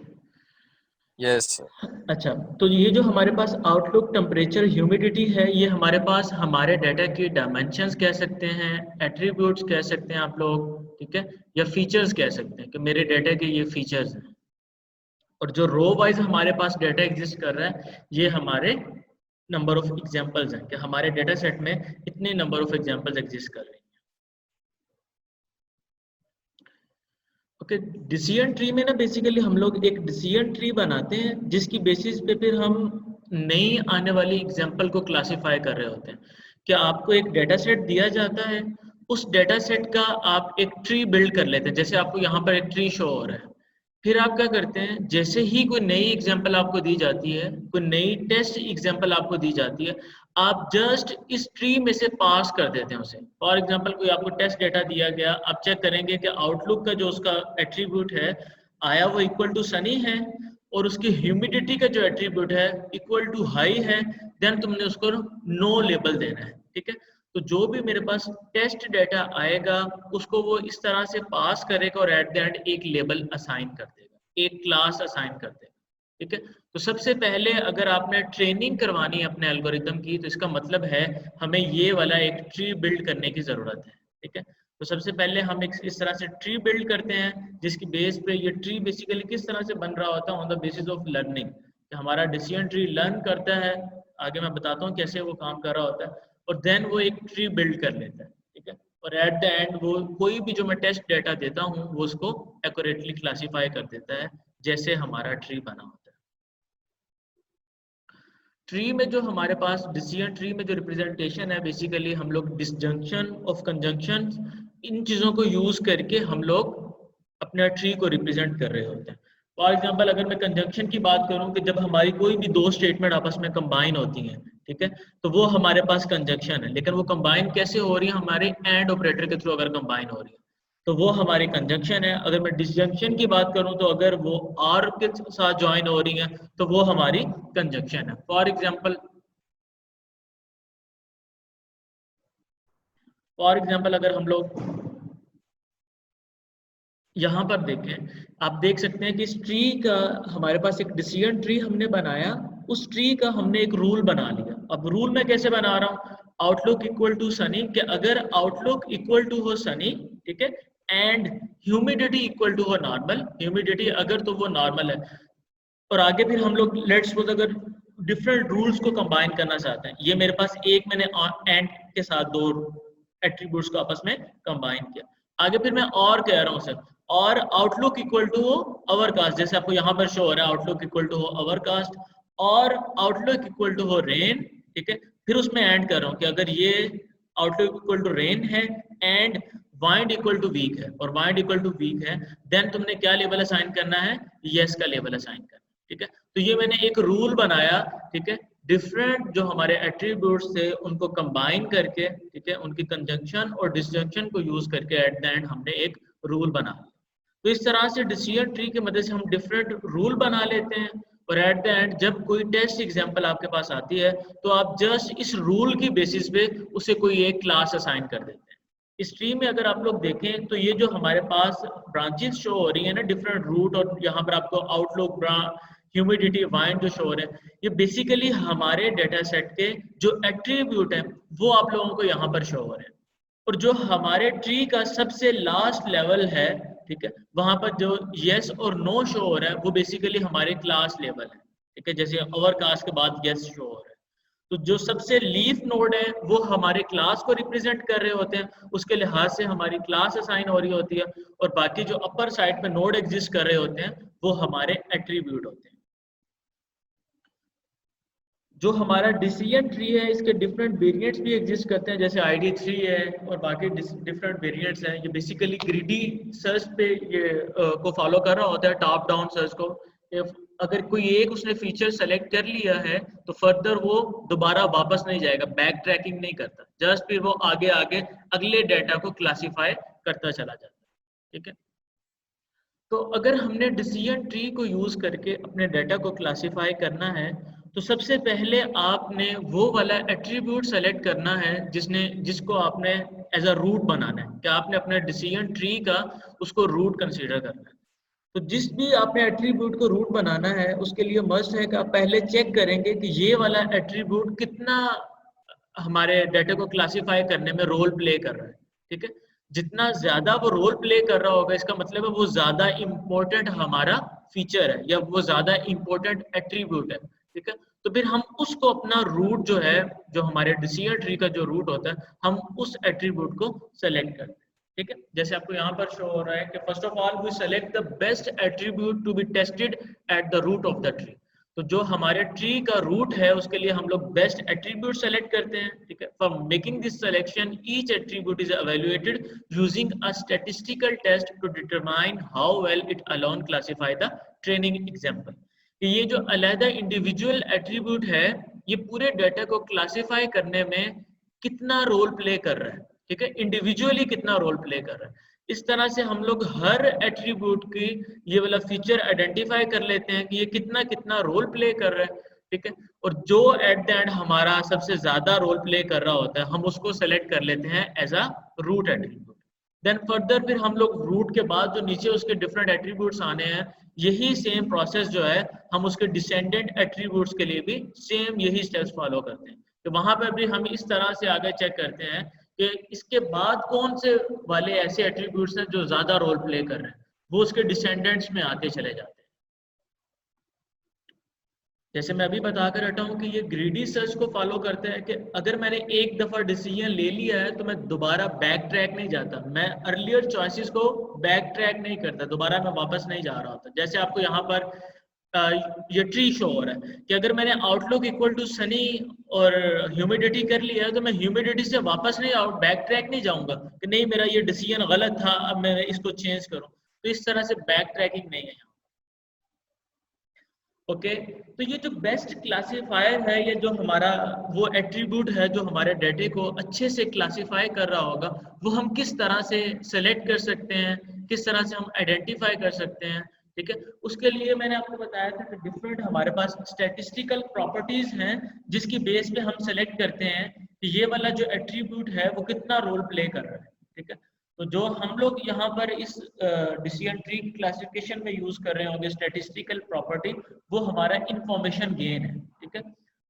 यस। अच्छा, तो ये जो हमारे पास आउटलुक टेम्परेचर ह्यूमिडिटी है, ये हमारे पास हमारे डाटा की डायमेंशंस कह सकते हैं, एट्रीब्यूट्स कह सकते हैं आप लोग। ठीक है, या फीचर्स कह सकते हैं कि मेरे डाटा के ये फीचर्स हैं। और जो रो वाइज हमारे पास डाटा एग्जिस्ट कर रहा है, ये हमारे नंबर ऑफ एग्जांपल्स हैं कि हमारे डाटा सेट में इतने नंबर ऑफ एग्जांपल्स एग्जिस्ट कर रहे हैं। ओके, डिसीजन ट्री में ना बेसिकली हम लोग एक डिसीजन ट्री बनाते हैं जिसकी बेसिस पे फिर हम नई आने वाली एग्जांपल को क्लासिफाई कर रहे होते हैं। कि आपको एक डेटा सेट दिया जाता है, उस डेटा सेट का आप एक ट्री बिल्ड कर लेते हैं, जैसे आपको यहाँ पर एक ट्री शो हो रहा है। फिर आप क्या करते हैं, जैसे ही कोई नई एग्जांपल आपको दी जाती है, कोई नई टेस्ट एग्जांपल आपको दी जाती है, आप जस्ट इस ट्री में से पास कर देते हैं उसे। फॉर एग्जांपल कोई आपको टेस्ट डेटा दिया गया, आप चेक करेंगे कि आउटलुक का जो उसका एट्रीब्यूट है आया वो इक्वल टू सनी है और उसकी ह्यूमिडिटी का जो एट्रीब्यूट है इक्वल टू हाई है, देन तुमने उसको नो लेबल देना है। ठीक है, तो जो भी मेरे पास टेस्ट डेटा आएगा उसको वो इस तरह से पास करेगा और एट द एंड एक लेबल असाइन कर देगा, एक क्लास असाइन कर देगा। ठीक है, तो सबसे पहले अगर आपने ट्रेनिंग करवानी है अपने एल्गोरिथम की, तो इसका मतलब है हमें ये वाला एक ट्री बिल्ड करने की जरूरत है। ठीक है, तो सबसे पहले हम इस तरह से ट्री बिल्ड करते हैं जिसकी बेस पे ये ट्री बेसिकली किस तरह से बन रहा होता है, on the basis of learning. हमारा डिसीजन ट्री लर्न करता है, आगे मैं बताता हूँ कैसे वो काम कर रहा होता है, और देन वो एक ट्री बिल्ड कर लेता है। ठीक है, और एट द एंड वो कोई भी जो मैं टेस्ट डेटा देता हूँ वो उसको एक्यूरेटली क्लासीफाई कर देता है जैसे हमारा ट्री बना होता है। ट्री में जो हमारे पास डिसीजन ट्री में जो रिप्रेजेंटेशन है, बेसिकली हम लोग डिसजंक्शन ऑफ कंजंक्शन, इन चीज़ों को यूज करके हम लोग अपना ट्री को रिप्रेजेंट कर रहे होते हैं। फॉर एग्जांपल अगर मैं कंजंक्शन की बात करूं कि जब हमारी कोई भी दो स्टेटमेंट आपस में कंबाइन होती हैं, ठीक है, तो वो हमारे पास कंजंक्शन है। लेकिन वो कंबाइन कैसे हो रही है, हमारे एंड ऑपरेटर के थ्रू अगर कंबाइन हो रही है। तो वो हमारी कंजंक्शन है। अगर मैं डिसजंक्शन की बात करूं तो अगर वो और के साथ ज्वाइन हो रही है तो वो हमारी कंजंक्शन है। फॉर एग्जाम्पल अगर हम लोग यहाँ पर देखें, आप देख सकते हैं कि इस ट्री का हमारे पास एक डिसीजन ट्री हमने बनाया, उस ट्री का हमने एक रूल बना लिया। अब रूल मैं कैसे बना रहा हूँ, आउटलुक इक्वल टू सनी, कि अगर आउटलुक इक्वल टू हो सनी, ठीक है, एंड ह्यूमिडिटी इक्वल टू हो नॉर्मल, ह्यूमिडिटी अगर तो वो नॉर्मल है, और आगे फिर हम लोग लेट्स सपोज अगर डिफरेंट रूल्स को कंबाइन करना चाहते हैं, ये मेरे पास एक मैंने एंड के साथ दो एट्रीब्यूट्स को आपस में कंबाइन किया, आगे फिर मैं और कह रहा हूँ सर, और आउटलुक इक्वल टू हो ओवरकास्ट, जैसे आपको यहाँ पर शो हो रहा है आउटलुक इक्वल टू हो ओवरकास्ट, और आउटलुक इक्वल टू हो रेन, ठीक है, फिर उसमें एंड कर रहा हूँ कि अगर ये आउटलुक इक्वल टू रेन है and wind equal to weak है, और वाइंड इक्वल टू वीक है, देन तुमने क्या लेवल असाइन करना है, यस का लेवल असाइन करना है, ठीक है। तो ये मैंने एक रूल बनाया, ठीक है, डिफरेंट जो हमारे एट्रीब्यूट्स थे उनको कंबाइन करके, ठीक है, उनकी कंजंक्शन और डिसजंक्शन को यूज करके एट द एंड हमने एक रूल बना लिया। तो इस तरह से डिसीजन ट्री की मदद से हम डिफरेंट रूल बना लेते हैं, और एट द एंड जब कोई टेस्ट एग्जांपल आपके पास आती है तो आप जस्ट इस रूल की बेसिस पे उसे कोई एक क्लास असाइन कर देते हैं। इस ट्री में अगर आप लोग देखें तो ये जो हमारे पास ब्रांचेस शो हो रही है ना, डिफरेंट रूट, और यहाँ पर आपको आउटलुक, ह्यूमिडिटी, वाइंड जो शो हो रहे हैं, ये बेसिकली हमारे डेटा सेट के जो एट्रीब्यूट है वो आप लोगों को यहाँ पर शो हो रहे हैं। और जो हमारे ट्री का सबसे लास्ट लेवल है, ठीक है, वहां पर जो यस और नो शो हो रहा है वो बेसिकली हमारे क्लास लेवल है, ठीक है, जैसे ओवरकास्ट के बाद यस शो हो रहा है। तो जो सबसे लीफ नोड है वो हमारे क्लास को रिप्रेजेंट कर रहे होते हैं, उसके लिहाज से हमारी क्लास असाइन हो रही होती है, और बाकी जो अपर साइड पे नोड एग्जिस्ट कर रहे होते हैं वो हमारे एट्रीब्यूट होते हैं। जो हमारा डिसीजन ट्री है इसके डिफरेंट वेरिएंट्स भी एग्जिस्ट करते हैं, जैसे ID3 है और बाकी डिफरेंट वेरिएंट्स हैं। ये बेसिकली ग्रीडी सर्च पे ये को फॉलो कर रहा होता है, टॉप डाउन सर्च को। अगर कोई एक उसने फीचर सेलेक्ट कर लिया है तो फर्दर वो दोबारा वापस नहीं जाएगा, बैक ट्रैकिंग नहीं करता, जस्ट फिर वो आगे आगे अगले डाटा को क्लासीफाई करता चला जाता है, ठीक है। तो अगर हमने डिसीजन ट्री को यूज करके अपने डाटा को क्लासीफाई करना है तो सबसे पहले आपने वो वाला एट्रीब्यूट सेलेक्ट करना है जिसको आपने एज अ रूट बनाना है, कि आपने अपने डिसीजन ट्री का उसको रूट कंसीडर करना है। तो जिस भी आपने एट्रीब्यूट को रूट बनाना है उसके लिए मस्ट है कि आप पहले चेक करेंगे कि ये वाला एट्रीब्यूट कितना हमारे डाटा को क्लासीफाई करने में रोल प्ले कर रहा है, ठीक है। जितना ज्यादा वो रोल प्ले कर रहा होगा इसका मतलब है वो ज्यादा इंपॉर्टेंट हमारा फीचर है या वो ज्यादा इंपॉर्टेंट एट्रीब्यूट है, ठीक है। तो फिर हम उसको अपना रूट जो है, जो हमारे डिसीजन ट्री का जो रूट होता है, हम उस एट्रीब्यूट को सेलेक्ट करते हैं, ठीक है। जैसे आपको यहाँ पर शो हो रहा है कि first of all we select the best attribute to be tested at the root of the tree. तो जो हमारे ट्री का रूट है उसके लिए हम लोग बेस्ट एट्रीब्यूट सेलेक्ट करते हैं, ठीक है। For making this selection each attribute is evaluated using a statistical test to determine how well it alone classify the training example। ये जो अलग इंडिविजुअल एट्रीब्यूट है ये पूरे डाटा को क्लासीफाई करने में कितना रोल प्ले कर रहा है, ठीक है, इंडिविजुअली कितना रोल प्ले कर रहा है। इस तरह से हम लोग हर एट्रीब्यूट की ये वाला फीचर आइडेंटिफाई कर लेते हैं कि ये कितना कितना रोल प्ले कर रहा है, ठीक है। और जो एट द एंड हमारा सबसे ज्यादा रोल प्ले कर रहा होता है हम उसको सेलेक्ट कर लेते हैं as a root attribute. Then further फिर हम लोग रूट के बाद जो नीचे उसके डिफरेंट एट्रीब्यूट्स आने हैं, यही सेम प्रोसेस जो है हम उसके डिसेंडेंट एट्रीब्यूट्स के लिए भी सेम यही स्टेप्स फॉलो करते हैं। तो वहां पर भी हम इस तरह से आगे चेक करते हैं कि इसके बाद कौन से वाले ऐसे एट्रीब्यूट्स हैं जो ज्यादा रोल प्ले कर रहे हैं, वो उसके डिसेंडेंट्स में आते चले जाते हैं। जैसे मैं अभी बताकर हटा हूँ कि ये ग्रीडी सर्च को फॉलो करते हैं कि अगर मैंने एक दफा डिसीजन ले लिया है तो मैं दोबारा बैक ट्रैक नहीं जाता, मैं अर्लियर चॉइसेस को बैक ट्रैक नहीं करता, दोबारा मैं वापस नहीं जा रहा होता। जैसे आपको यहाँ पर ये ट्री शो हो रहा है कि अगर मैंने आउटलुक इक्वल टू सनी और ह्यूमिडिटी कर लिया है तो मैं ह्यूमिडिटी से वापस नहीं बैक ट्रैक नहीं जाऊंगा कि नहीं मेरा ये डिसीजन गलत था अब मैं इसको चेंज करूँ। तो इस तरह से बैक ट्रैकिंग नहीं है। ओके तो ये जो बेस्ट क्लासिफायर है, ये जो हमारा वो एट्रीब्यूट है जो हमारे डेटे को अच्छे से क्लासिफाई कर रहा होगा, वो हम किस तरह से सेलेक्ट कर सकते हैं, किस तरह से हम आइडेंटिफाई कर सकते हैं। ठीक है, उसके लिए मैंने आपको बताया था कि डिफरेंट हमारे पास स्टैटिस्टिकल प्रॉपर्टीज हैं जिसकी बेस पे हम सेलेक्ट करते हैं कि ये वाला जो एट्रीब्यूट है वो कितना रोल प्ले कर रहा है। ठीक है, तो जो हम लोग यहाँ पर इस डिसीजन ट्री क्लासिफिकेशन में यूज कर रहे होंगे स्टैटिस्टिकल प्रॉपर्टी, वो हमारा इंफॉर्मेशन गेन है। ठीक है,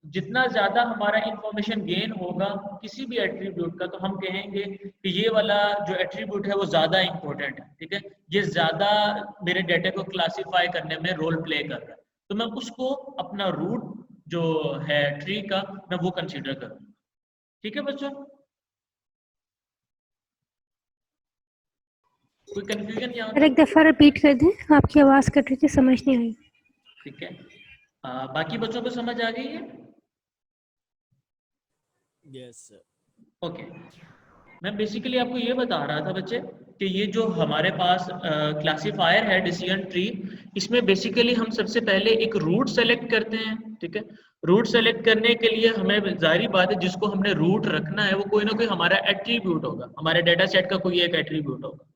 जितना ज्यादा हमारा इंफॉर्मेशन गेन होगा किसी भी एट्रीब्यूट का, तो हम कहेंगे कि ये वाला जो एट्रीब्यूट है वो ज्यादा इंपॉर्टेंट है। ठीक है, ये ज्यादा मेरे डेटा को क्लासिफाई करने में रोल प्ले कर रहा है, तो मैं उसको अपना रूट जो है ट्री का मैं वो कंसीडर करूंगा। ठीक है बच्चों, कोई कंफ्यूजन यहाँ सर एक दफा रिपीट कर दें, आपकी आवाज कट रही थी, समझ नहीं आई। ठीक है, बाकी बच्चों को समझ आ गई है? Yes sir. ओके, मैं बेसिकली आपको ये बता रहा था बच्चे कि ये जो हमारे पास क्लासिफायर है डिसीजन ट्री, इसमें बेसिकली हम सबसे पहले एक रूट सेलेक्ट करते हैं। ठीक है, रूट सेलेक्ट करने के लिए हमें जाहिर बात है जिसको हमने रूट रखना है वो कोई ना कोई हमारा एट्रीब्यूट होगा, हमारे डेटा सेट का कोई एक एट्रीब्यूट होगा।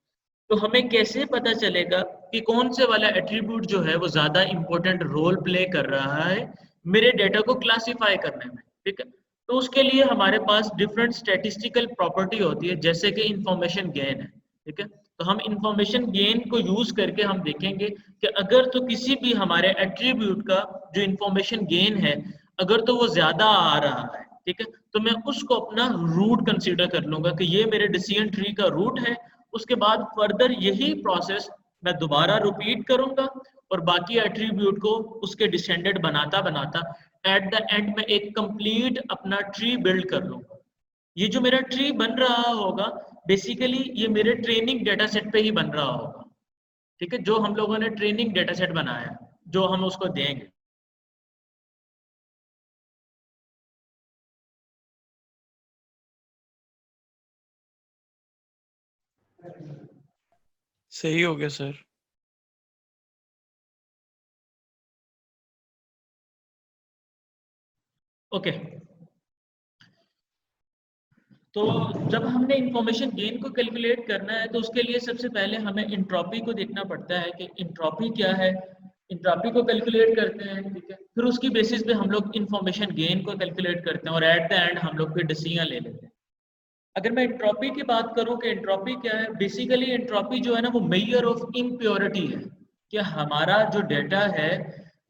तो हमें कैसे पता चलेगा कि कौन से वाला एट्रीब्यूट जो है वो ज्यादा इंपॉर्टेंट रोल प्ले कर रहा है मेरे डेटा को क्लासिफाई करने में। ठीक है, तो उसके लिए हमारे पास डिफरेंट स्टैटिस्टिकल प्रॉपर्टी होती है जैसे कि इंफॉर्मेशन गेन है। ठीक है, तो हम इंफॉर्मेशन गेन को यूज करके हम देखेंगे कि अगर तो किसी भी हमारे एट्रीब्यूट का जो इंफॉर्मेशन गेन है अगर तो वो ज्यादा आ रहा है, ठीक है, तो मैं उसको अपना रूट कंसीडर कर लूंगा कि ये मेरे डिसीजन ट्री का रूट है। उसके बाद फर्दर यही प्रोसेस मैं दोबारा रिपीट करूंगा और बाकी एट्रीब्यूट को उसके डिसेंडेंट बनाता बनाता एट द एंड में एक कंप्लीट अपना ट्री बिल्ड कर लूंगा। ये जो मेरा ट्री बन रहा होगा बेसिकली ये मेरे ट्रेनिंग डेटा सेट पे ही बन रहा होगा। ठीक है, जो हम लोगों ने ट्रेनिंग डेटा सेट बनाया जो हम उसको देंगे। सही हो गया सर। ओके, तो जब हमने इंफॉर्मेशन गेन को कैलकुलेट करना है तो उसके लिए सबसे पहले हमें इंट्रॉपी को देखना पड़ता है कि इंट्रॉपी क्या है। इंट्रॉपी को कैलकुलेट करते हैं, ठीक है, फिर उसकी बेसिस पे हम लोग इंफॉर्मेशन गेन को कैलकुलेट करते हैं और एट द एंड हम लोग फिर डिसीजन ले लेते हैं। अगर मैं इंट्रॉपी की बात करूं कि इंट्रॉपी क्या है, बेसिकली इंट्रॉपी जो है ना वो मेजर ऑफ इम्प्योरिटी है कि हमारा जो डेटा है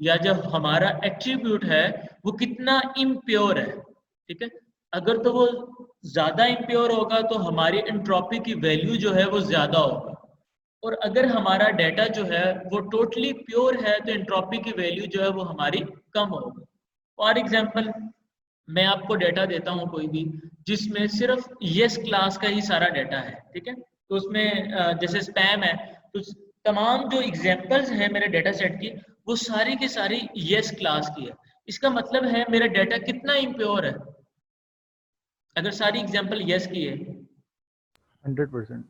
या जो हमारा एट्रीब्यूट है वो कितना इम्प्योर है। ठीक है, अगर तो वो ज्यादा इम्प्योर होगा तो हमारी एंट्रोपी की वैल्यू जो है वो ज्यादा होगा, और अगर हमारा डेटा जो है वो टोटली प्योर है तो एंट्रोपी की वैल्यू जो है वो हमारी कम होगी। फॉर एग्जांपल मैं आपको डेटा देता हूं कोई भी जिसमें सिर्फ यस क्लास का ही सारा डेटा है, ठीक है, तो उसमें जैसे स्पैम है तो तमाम जो एग्जांपल्स हैं मेरे डेटा सेट की वो सारी की सारी यस क्लास की है। इसका मतलब है मेरा डेटा कितना इम्प्योर है अगर सारी एग्जांपल यस की है। 100%।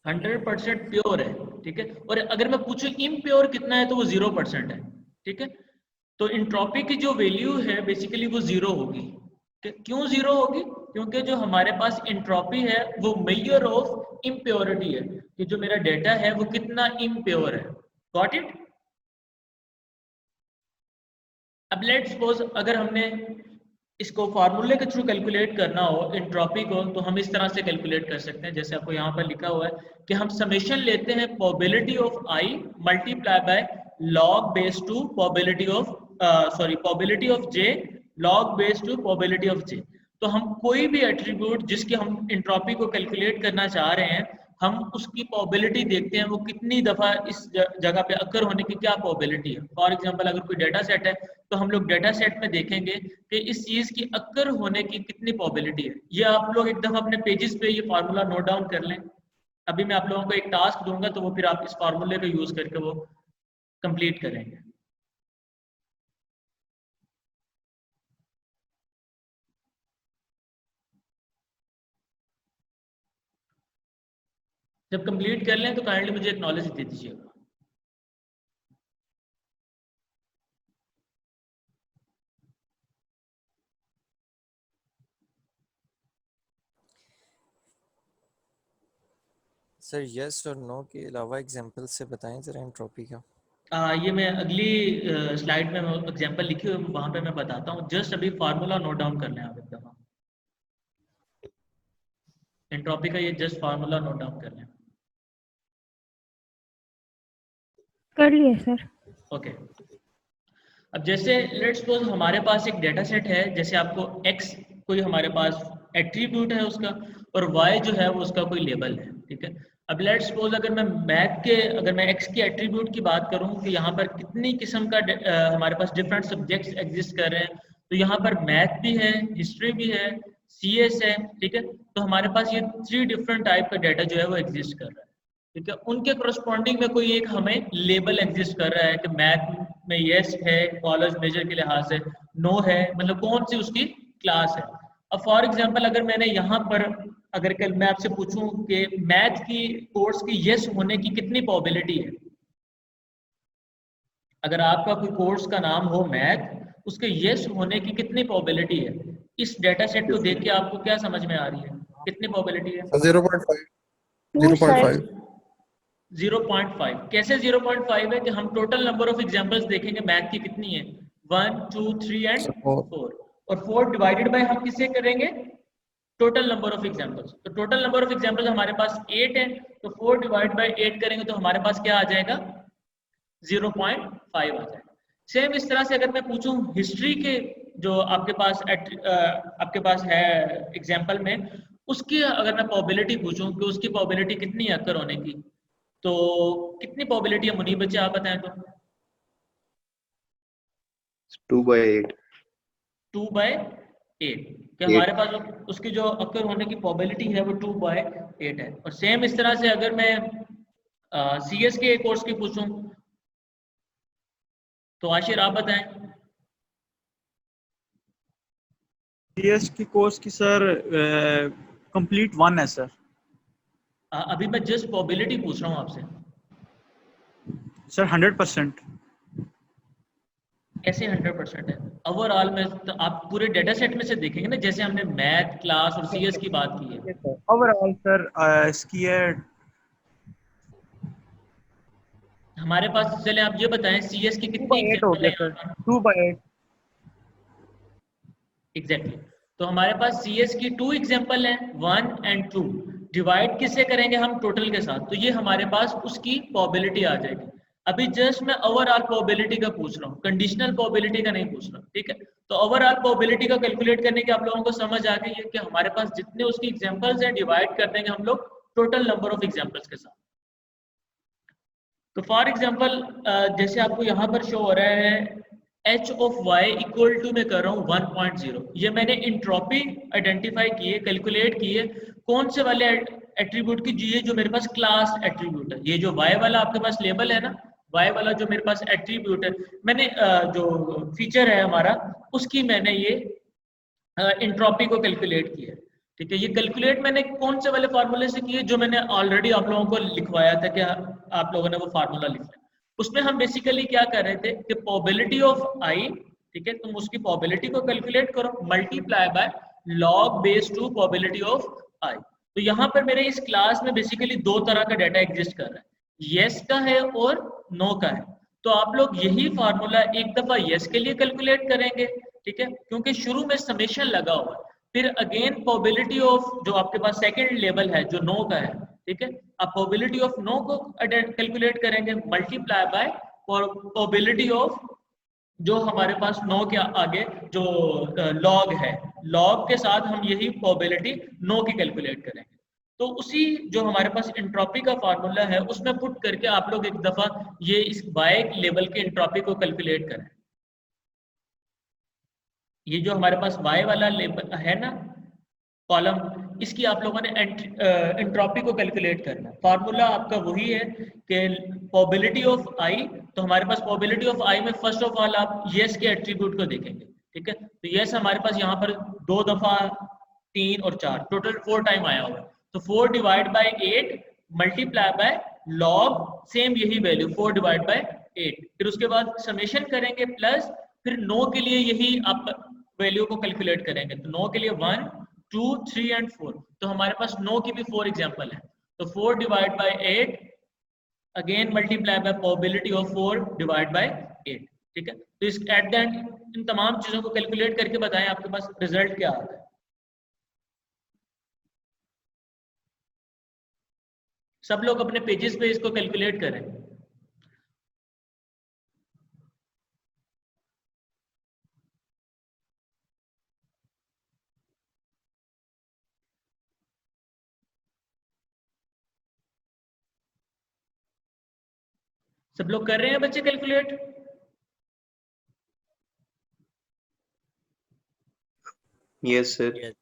100% प्योर है। ठीक है, और अगर मैं पूछूं इम्प्योर कितना है तो वो 0% है। ठीक है, तो इंट्रोपी की जो वैल्यू है बेसिकली वो 0 होगी। क्यों 0 होगी? क्योंकि जो हमारे पास इंट्रोपी है वो मेजर ऑफ इम्प्योरिटी है कि जो मेरा डेटा है वो कितना इम्प्योर है। Got it? अब लेट्स सपोज अगर हमने इसको फार्मूले के थ्रू कैलकुलेट करना हो इंट्रोपी को तो हम इस तरह से कैलकुलेट कर सकते हैं जैसे आपको यहाँ पर लिखा हुआ है कि हम समेशन लेते हैं probability of I multiply by log base two probability of probability of J log base two probability of J. तो हम कोई भी एट्रीब्यूट जिसके हम इंट्रोपी को कैलकुलेट करना चाह रहे हैं हम उसकी प्रोबेबिलिटी देखते हैं वो कितनी दफा इस जगह पे अकर होने की क्या प्रोबेबिलिटी है। फॉर एग्जांपल अगर कोई डेटा सेट है तो हम लोग डेटा सेट में देखेंगे कि इस चीज की अकर होने की कितनी प्रोबेबिलिटी है। ये आप लोग एक दफा अपने पेजेस पे ये फार्मूला नोट डाउन कर लें। अभी मैं आप लोगों को एक टास्क दूंगा तो वो फिर आप इस फार्मूले को यूज करके वो कंप्लीट करेंगे। जब कंप्लीट कर लें तो काइंडली मुझे एक नॉलेज दे दीजिएगा। सर यस और नो के अलावा एग्जांपल से बताएं जरा एंट्रोपी का। ये मैं अगली स्लाइड में एग्जांपल लिखी हुई वहां पे मैं बताता हूँ। जस्ट अभी फार्मूला नोट डाउन कर लें आप एक दफा। एंट्रोपी का ये जस्ट फार्मूला नोट डाउन कर लें। कर लिए सर। ओके, अब जैसे लेट्स सपोज हमारे पास एक डेटा सेट है, जैसे आपको x कोई हमारे पास एट्रीब्यूट है उसका, और y जो है वो उसका कोई लेबल है, ठीक है। अब लेट्स सपोज अगर मैं x के एट्रीब्यूट की बात करूं कि यहाँ पर कितनी किस्म का हमारे पास डिफरेंट सब्जेक्ट्स एग्जिस्ट कर रहे हैं, तो यहाँ पर मैथ भी है, हिस्ट्री भी है, CS है, ठीक है। तो हमारे पास ये 3 डिफरेंट टाइप का डाटा जो है वो एग्जिस्ट कर रहा है, ठीक है। उनके करस्पॉन्डिंग में कोई एक हमें लेबल एग्जिस्ट कर रहा है कि मैथ में यस है कॉलेज मेजर के लिहाज से, नो है मतलब कौन सी उसकी क्लास है। अब फॉर एग्जांपल अगर मैंने यहाँ पर अगर कल मैं आपसे पूछूं कि मैथ की कोर्स की यस होने की कितनी प्रोबेबिलिटी है, अगर आपका कोई कोर्स का नाम हो मैथ, उसके यस होने की कितनी प्रोबेबिलिटी है, इस डेटा सेट को देख के आपको क्या समझ में आ रही है, कितनी प्रोबेबिलिटी है? 0.5। कैसे 0.5 है कि हम टोटल नंबर ऑफ एग्जांपल्स देखेंगे मैथ की कितनी है, 1 2 3 एंड 4, और 4 डिवाइडेड बाय हम किससे करेंगे, टोटल नंबर ऑफ एग्जांपल्स। तो टोटल नंबर ऑफ एग्जांपल्स हमारे पास 8 है, तो 4 डिवाइड बाय 8 करेंगे तो हमारे पास क्या आ जाएगा, 0.5 आ जाएगा। सेम इस तरह से अगर मैं पूछूं हिस्ट्री के जो आपके पास है एग्जांपल में, उसकी अगर मैं प्रोबेबिलिटी पूछूं कि उसकी प्रोबेबिलिटी कितनी है अकर होने की, तो कितनी प्रोबेबिलिटी है मुनीब बच्चे आप बताएं तो? 2/8। 2/8 कि हमारे पास उसकी जो अकर होने की प्रोबेबिलिटी है वो 2/8 है। और सेम इस तरह से अगर मैं CS के कोर्स की पूछूं तो आशिर आप बताएं। CS की कोर्स की सर कंप्लीट 1 है सर। अभी मैं जस्ट प्रोबेबिलिटी पूछ रहा हूँ आपसे सर 100%। कैसे 100% है? ओवरऑल में तो आप पूरे डेटा सेट में से देखेंगे ना, जैसे हमने मैथ क्लास और CS की बात की है। ओवरऑल सर इसकी है हमारे पास, चले आप ये बताएं CS की कितनी एग्जांपल है? 2/8 एग्जैक्टली। तो हमारे पास CS की 2 एग्जांपल है, 1 एंड 2। डिवाइड किससे करेंगे हम, टोटल के साथ, तो ये हमारे पास उसकी प्रोबेबिलिटी आ जाएगी। अभी जस्ट मैं ओवरऑल प्रोबेबिलिटी का पूछ रहा हूँ, कंडीशनल प्रोबेबिलिटी का नहीं पूछ रहा, ठीक है। तो ओवरऑल प्रोबेबिलिटी का कैलकुलेट करने की आप लोगों को समझ आ गई है कि हमारे पास जितने उसकी एग्जांपल्स हैं डिवाइड कर देंगे हम लोग टोटल नंबर ऑफ एग्जांपल्स के साथ। तो फॉर एग्जांपल जैसे आपको यहाँ पर शो हो रहा है h of y equal to मैं कर रहा हूँ 1.0। ये मैंने इंट्रोपी आइडेंटिफाई की है, कैलकुलेट की है, कौन से वाले एट्रीब्यूट की, ये जो मेरे पास क्लास एट्रीब्यूट है, ये जो y वाला आपके पास लेबल है ना, y वाला जो मेरे पास एट्रीब्यूट है, मैंने जो फीचर है हमारा उसकी मैंने ये इंट्रोपी को कैलकुलेट किया है, ठीक है। ये कैलकुलेट मैंने कौन से वाले फार्मूले से किए, जो मैंने ऑलरेडी आप लोगों को लिखवाया था कि आप लोगों ने वो फार्मूला लिखा। उसमें हम बेसिकली क्या कर रहे थे कि प्रोबेबिलिटी ऑफ i, ठीक है, तुम उसकी प्रोबेबिलिटी को कैलकुलेट करो multiply by log base two probability of i। तो यहाँ पर मेरे इस क्लास में बेसिकली 2 तरह का डाटा एग्जिस्ट कर रहा है, यस का है और नो का है। तो आप लोग यही फार्मूला एक दफा यस के लिए कैलकुलेट करेंगे, ठीक है, क्योंकि शुरू में समेशन लगा हुआ है। फिर अगेन प्रोबेबिलिटी ऑफ जो आपके पास सेकंड लेवल है जो नो का है, ठीक है, अब प्रोबेबिलिटी ऑफ नो को कैलकुलेट करेंगे मल्टीप्लाई बाय प्रोबेबिलिटी ऑफ जो हमारे पास नो के आगे जो लॉग है, लॉग के साथ हम यही प्रोबेबिलिटी नो की कैलकुलेट करेंगे। तो उसी जो हमारे पास इंट्रोपी का फार्मूला है उसमें पुट करके आप लोग एक दफा ये इस y लेवल के इंट्रोपी को कैलकुलेट करें। ये जो हमारे पास y वाला लेबल है ना कॉलम, इसकी आप लोगों ने एंट्रोपी को कैलकुलेट करना है। फार्मूला आपका वही है कि प्रोबेबिलिटी ऑफ i, तो हमारे पास प्रोबेबिलिटी ऑफ i में फर्स्ट ऑफ ऑल आप यस के एट्रीब्यूट को देखेंगे, ठीक है। तो यस हमारे पास यहाँ पर 2 दफा 3 और 4 टोटल 4 टाइम आया हुआ है, तो 4 divide by 8 multiply by log same यही वैल्यू 4 डिवाइड बाय 8, फिर उसके बाद समेशन करेंगे प्लस फिर नो के लिए यही आप वैल्यू को कैलकुलेट करेंगे। तो नो के लिए 1 2 3 एंड 4, तो हमारे पास नो की भी 4 एग्जांपल है। तो 4 divide by 8 again multiply by probability of 4 divide by 8, ठीक है। तो इस एट द एंड इन तमाम चीजों को कैलकुलेट करके बताएं आपके पास रिजल्ट क्या आता है। सब लोग अपने पेजेस पे इसको कैलकुलेट करें। सब लोग कर रहे हैं बच्चे कैलकुलेट? Yes sir.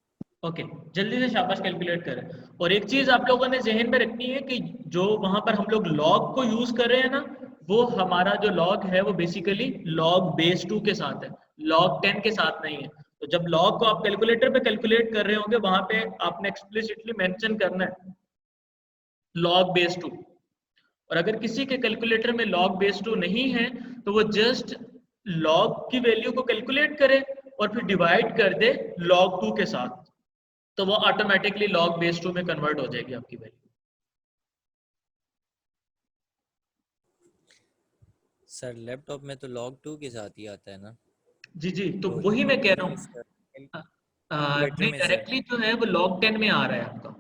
ओके, जल्दी से शाबाश कैलकुलेट करें। और एक चीज आप लोगों ने जहन में रखनी है कि जो वहां पर हम लोग लॉग को यूज कर रहे हैं ना, वो हमारा जो लॉग है वो बेसिकली लॉग बेस 2 के साथ है, लॉग 10 के साथ नहीं है। तो जब लॉग को आप कैलकुलेटर पे कैलकुलेट कर रहे होंगे वहां पे आपने एक्सप्लिसिटली मेंशन करना है लॉग बेस 2। और अगर किसी के कैलकुलेटर में लॉग बेस 2 नहीं है तो वो जस्ट लॉग की वैल्यू को कैलकुलेट करे और फिर डिवाइड कर दे लॉग 2 के साथ, तो वो ऑटोमेटिकली लॉग बेस 2 में कन्वर्ट हो जाएगी आपकी वैल्यू। सर लैपटॉप में तो log 2 के साथ ही आता है ना? जी जी, तो वही मैं कह रहा हूँ नहीं, डायरेक्टली जो है वो log 10 में आ रहा है आपका।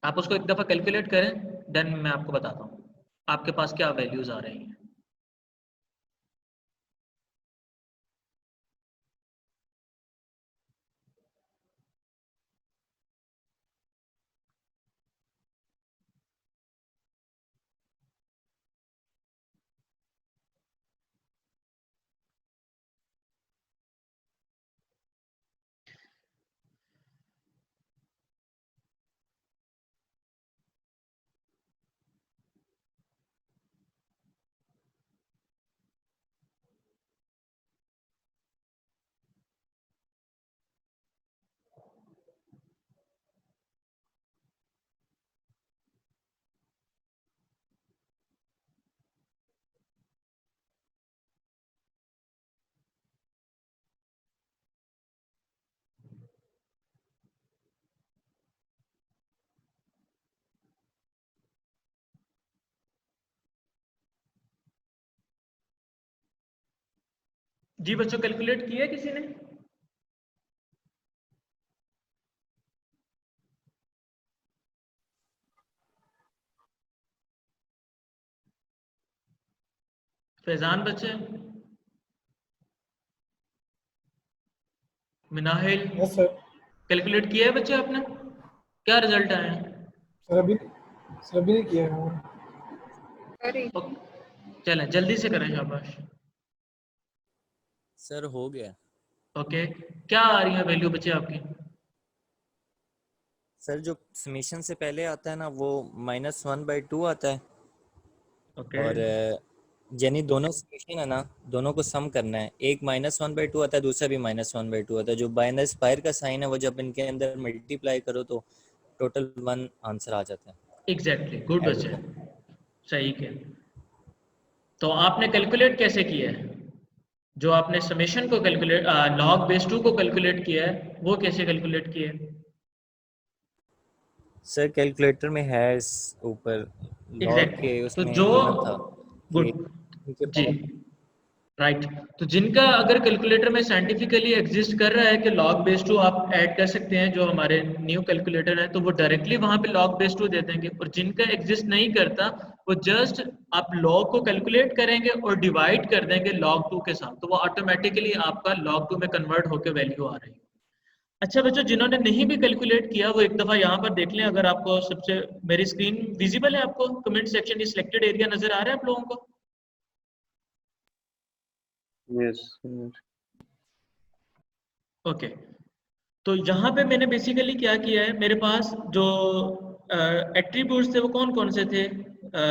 आप उसको एक दफा कैलकुलेट करें, देन मैं आपको बताता हूँ आपके पास क्या वैल्यूज आ रही हैं। जी बच्चों, कैलकुलेट किया किसी ने? फैजान बच्चे, मिनाहिल, यस सर। कैलकुलेट किया है बच्चे आपने? क्या रिजल्ट आए हैं? सर अभी नहीं किया है। अरे चलें जल्दी से करें, शाबाश। सर हो गया। ओके, क्या आ रही है वैल्यू बच्चे आपकी? सर जो समेशन से पहले आता है ना वो -1/2 आता है। ओके, और यानी दोनों समेशन है ना, दोनों को सम करना है। एक -1/2 आता है, दूसरा भी -1/2 आता है। जो माइनस पायर का साइन है वो जब इनके अंदर मल्टीप्लाई करो तो टोटल 1 आंसर आ जाता है। एग्जैक्टली, गुड बच्चे, सही है। तो आपने कैलकुलेट कैसे किया है? जो आपने समेशन को कैलकुलेट लॉग बेस 2 को कैलकुलेट किया है वो कैसे कैलकुलेट किया है? सर कैलकुलेटर में है इस ऊपर लॉग के तो उसमें जो गिवन था गुड जी, राइट। तो जिनका अगर कैलकुलेटर में साइंटिफिकली एग्जिस्ट कर रहा है कि लॉग बेस 2 आप ऐड कर सकते हैं, जो हमारे न्यू कैलकुलेटर है, तो वो डायरेक्टली वहां पे लॉग बेस 2 दे देंगे। और जिनका एग्जिस्ट नहीं करता वो जस्ट आप लॉग को कैलकुलेट करेंगे और डिवाइड कर देंगे लॉग 2 के साथ, तो वो ऑटोमेटिकली आपका लॉग 2 में कन्वर्ट होकर वैल्यू आ रही है। अच्छा बच्चों, जिन्होंने नहीं भी कैलकुलेट किया वो एक दफा यहाँ पर देख लें। अगर आपको सबसे मेरी स्क्रीन विजिबल है, आपको कमेंट सेक्शन ये सिलेक्टेड एरिया नजर आ रहा है आप लोगों को? यस। ओके, तो यहाँ पे मैंने बेसिकली क्या किया है, मेरे पास जो एट्रीब्यूट्स थे वो कौन कौन से थे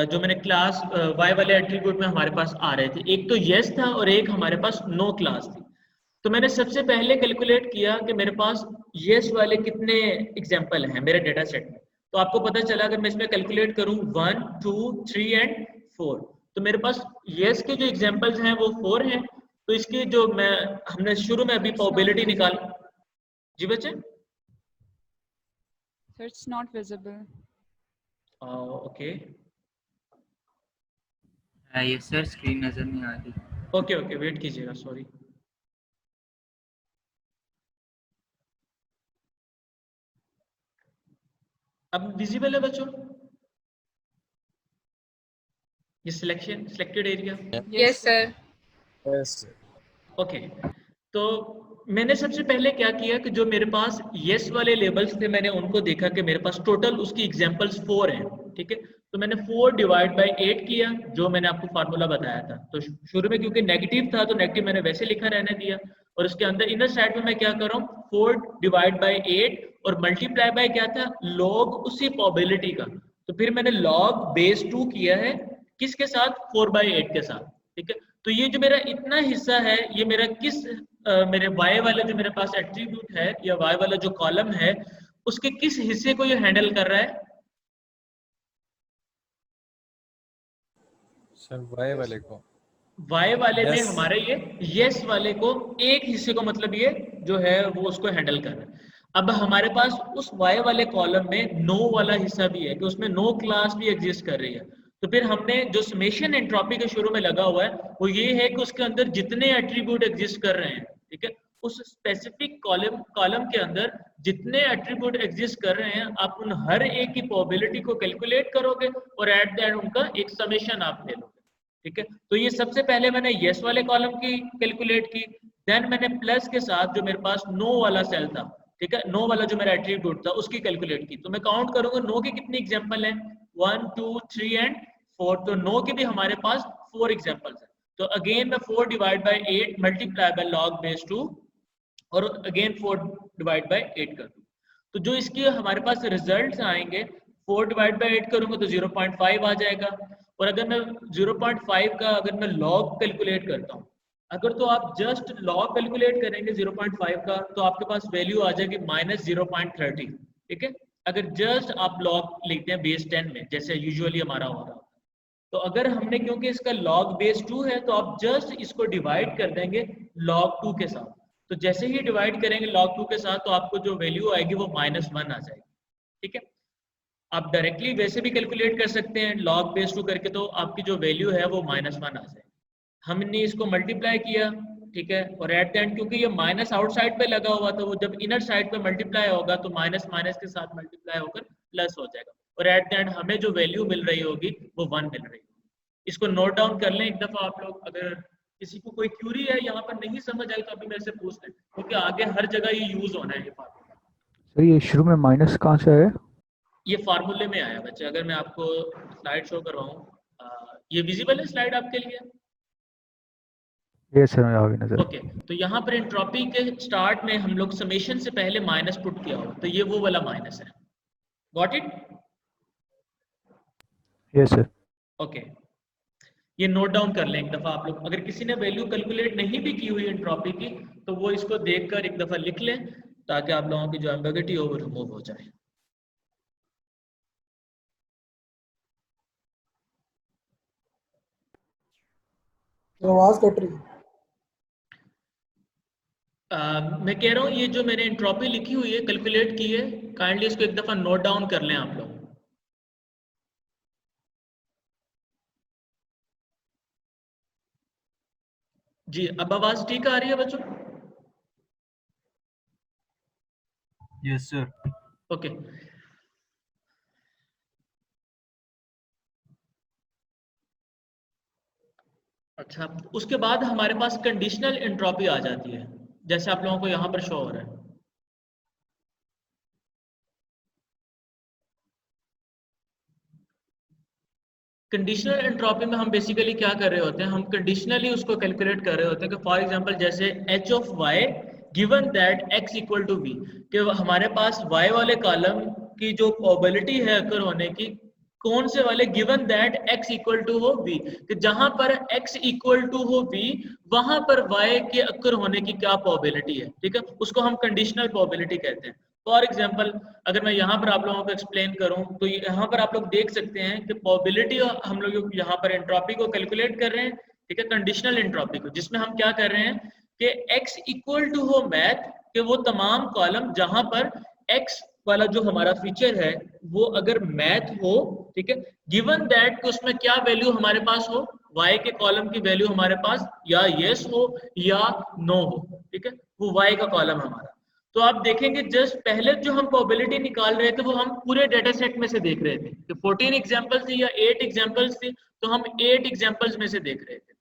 जो मैंने क्लास वाई वाले एट्रीब्यूट में हमारे पास आ रहे थे। एक तो यस था और एक हमारे पास नो क्लास थी। तो मैंने सबसे पहले कैलकुलेट किया कि मेरे पास यस वाले कितने एग्जाम्पल हैं मेरे डेटा सेट में। तो आपको पता चला अगर मैं इसमें कैलकुलेट करूं 1, 2, 3 एंड 4, तो मेरे पास यस के जो एग्जाम्पल्स हैं वो 4 हैं। तो इसकी जो हमने शुरू में अभी प्रोबेबिलिटी निकाल जी बच्चे? Sir, it's not visible. Okay ये सर स्क्रीन नजर नहीं आ रही। ओके ओके, वेट कीजिएगा, सॉरी। अब विजिबल है बच्चों ये selected area? Yes, sir. Yes, sir. Okay, तो मैंने सबसे पहले क्या किया कि जो मेरे पास यस वाले लेबल्स थे मैंने उनको देखा कि मेरे पास टोटल उसकी एग्जांपल्स 4 हैं, ठीक है। तो मैंने 4 डिवाइड बाय 8 किया, जो मैंने आपको फार्मूला बताया था। तो शुरू में क्योंकि नेगेटिव था तो नेगेटिव मैंने वैसे लिखा रहने दिया, और उसके अंदर इनर साइड में मैं क्या कर रहा हूँ 4 डिवाइड बाय 8 और मल्टीप्लाई बाय क्या था लॉग उसी प्रोबेबिलिटी का। तो फिर मैंने लॉग बेस 2 किया है किसके साथ 4/8 के साथ, ठीक है। तो ये जो मेरा इतना हिस्सा है ये मेरा किस मेरे y वाले जो मेरे पास एट्रीब्यूट है या y वाला जो कॉलम है उसके किस हिस्से को ये हैंडल कर रहा है? सर y वाले को, y वाले में Yes. हमारे ये yes वाले को एक हिस्से को मतलब ये जो है वो उसको हैंडल कर रहा है। अब हमारे पास उस y वाले कॉलम में नो वाला हिस्सा भी है कि उसमें नो क्लास भी एग्जिस्ट कर रही है। तो फिर हमने जो समेशन एंट्रोपी के शुरू में लगा हुआ है वो ये है कि उसके अंदर जितने एट्रीब्यूट एग्जिस्ट कर रहे हैं, ठीक है, उस स्पेसिफिक कॉलम के अंदर जितने एट्रीब्यूट एग्जिस्ट कर रहे हैं आप उन हर एक की प्रोबेबिलिटी को कैलकुलेट करोगे और एट द एंड उनका एक समेशन आप ले लोगे, ठीक है। तो ये सबसे पहले मैंने यस वाले कॉलम की कैलकुलेट की, देन मैंने प्लस के साथ जो मेरे पास नो वाला सेल था, ठीक है, नो वाला जो मेरा एट्रीब्यूट था उसकी कैलकुलेट की। तो मैं काउंट करूंगा नो के कितनी एग्जांपल है 1 2 3 एंड 4, तो नो के भी हमारे पास 4 एग्जांपल्स हैं। तो अगेन मैं 4 divide by 8 multiply by log base 2 और अगेन 4 डिवाइड बाय 8 कर दूं, तो जो इसके हमारे पास रिजल्ट्स आएंगे 4 डिवाइड बाय 8 करूंगा तो 0.5 आ जाएगा। और अगर मैं 0.5 का अगर मैं लॉग कैलकुलेट करता हूँ, अगर तो आप जस्ट लॉग कैलकुलेट करेंगे 0.5 का तो आपके पास वैल्यू आ जाएगी -0.30, ठीक है। अगर जस्ट आप लॉग लिखते हैं बेस 10 में जैसे यूजुअली हमारा हो रहा है, तो अगर हमने क्योंकि इसका लॉग बेस 2 है तो आप जस्ट इसको डिवाइड कर देंगे log 2 के साथ। तो जैसे ही डिवाइड करेंगे log 2 के साथ तो आपको जो वैल्यू आएगी वो -1 आ जाएगी, ठीक है। आप डायरेक्टली वैसे भी कैलकुलेट कर सकते हैं log बेस 2 करके, तो आपकी जो वैल्यू है वो -1 आ जाएगी। हमने इसको मल्टीप्लाई किया, ठीक है, और एट द एंड क्योंकि ये माइनस आउटसाइड पे लगा हुआ था वो जब इनर साइड पे मल्टीप्लाई होगा तो माइनस माइनस के साथ मल्टीप्लाई होकर प्लस हो जाएगा, और एट द एंड हमें जो वैल्यू मिल रही होगी वो 1 मिल रही होगी। इसको नोट डाउन कर लें एक दफा आप लोग, अगर किसी को कोई क्यूरी है यहाँ पर नहीं समझ आई तो अभी मेरे से पूछ लें, क्योंकि आगे हर जगह ये यूज होना है ये फार्मूला। सर ये शुरू में माइनस कहाँ से आया? ये फार्मूले में आया बच्चे, अगर मैं आपको स्लाइड शो करवाऊँ, ये विजिबल है स्लाइड आपके लिए? ये सर आ गई नजर। ओके, तो यहाँ पर एंट्रोपी के स्टार्ट में हम लोग समेशन से पहले माइनस पुट किया हो, तो ये वो वाला माइनस है। Got it? Yes sir. Okay, ये नोट डाउन कर लें एक दफा आप लोग। अगर किसी ने वैल्यू कैलकुलेट नहीं भी की हुई एंट्रोपी की तो वो इसको देखकर एक दफा लिख लें ताकि आप लोगों की जो एम्बिग्युइटी हो वो रिमूव हो जाए। आवाज कट रही है। मैं कह रहा हूँ ये जो मैंने एंट्रोपी लिखी हुई है कैलकुलेट की है, काइंडली इसको एक दफा नोट डाउन कर लें आप लोग। जी, अब आवाज ठीक आ रही है बच्चों? Yes sir. ओके, अच्छा, उसके बाद हमारे पास कंडीशनल एंट्रोपी आ जाती है, जैसे आप लोगों को यहाँ पर शो हो रहा है। कंडीशनल एंट्रोपी में हम बेसिकली क्या कर रहे होते हैं, हम कंडीशनली उसको कैलकुलेट कर रहे होते हैं कि फॉर एग्जांपल जैसे h of y given that x equal to v, कि हमारे पास y वाले कॉलम की जो प्रोबेबिलिटी है अकर होने की कौन से वाले, given that x equal to हो v, कि जहां पर x इक्वल टू हो v वहां पर y के अकर होने की क्या प्रोबेबिलिटी है, ठीक है, उसको हम कंडीशनल प्रोबेबिलिटी कहते हैं। फॉर एग्जाम्पल अगर मैं यहाँ पर आप लोगों को एक्सप्लेन करूँ तो यहाँ पर आप लोग देख सकते हैं कि प्रोबेबिलिटी हम लोग यहाँ पर एंट्रोपी को कैलकुलेट कर रहे हैं, ठीक है, कंडीशनल एंट्रोपी को, जिसमें हम क्या कर रहे हैं कि x इक्वल टू हो मैथ, कि वो तमाम कॉलम जहां पर x वाला जो हमारा फीचर है वो अगर मैथ हो, ठीक है, गिवन दैट कि उसमें क्या वैल्यू हमारे पास हो, y के कॉलम की वैल्यू हमारे पास या यस हो या नो हो, ठीक है, वो y का कॉलम हमारा। तो आप देखेंगे जस्ट पहले जो हम प्रोबेबिलिटी निकाल रहे थे वो हम पूरे डेटा सेट में से देख रहे थे कि 14 एग्जांपल्स थी या 8 एग्जांपल्स थी, तो हम 8 एग्जांपल्स में से देख रहे थे।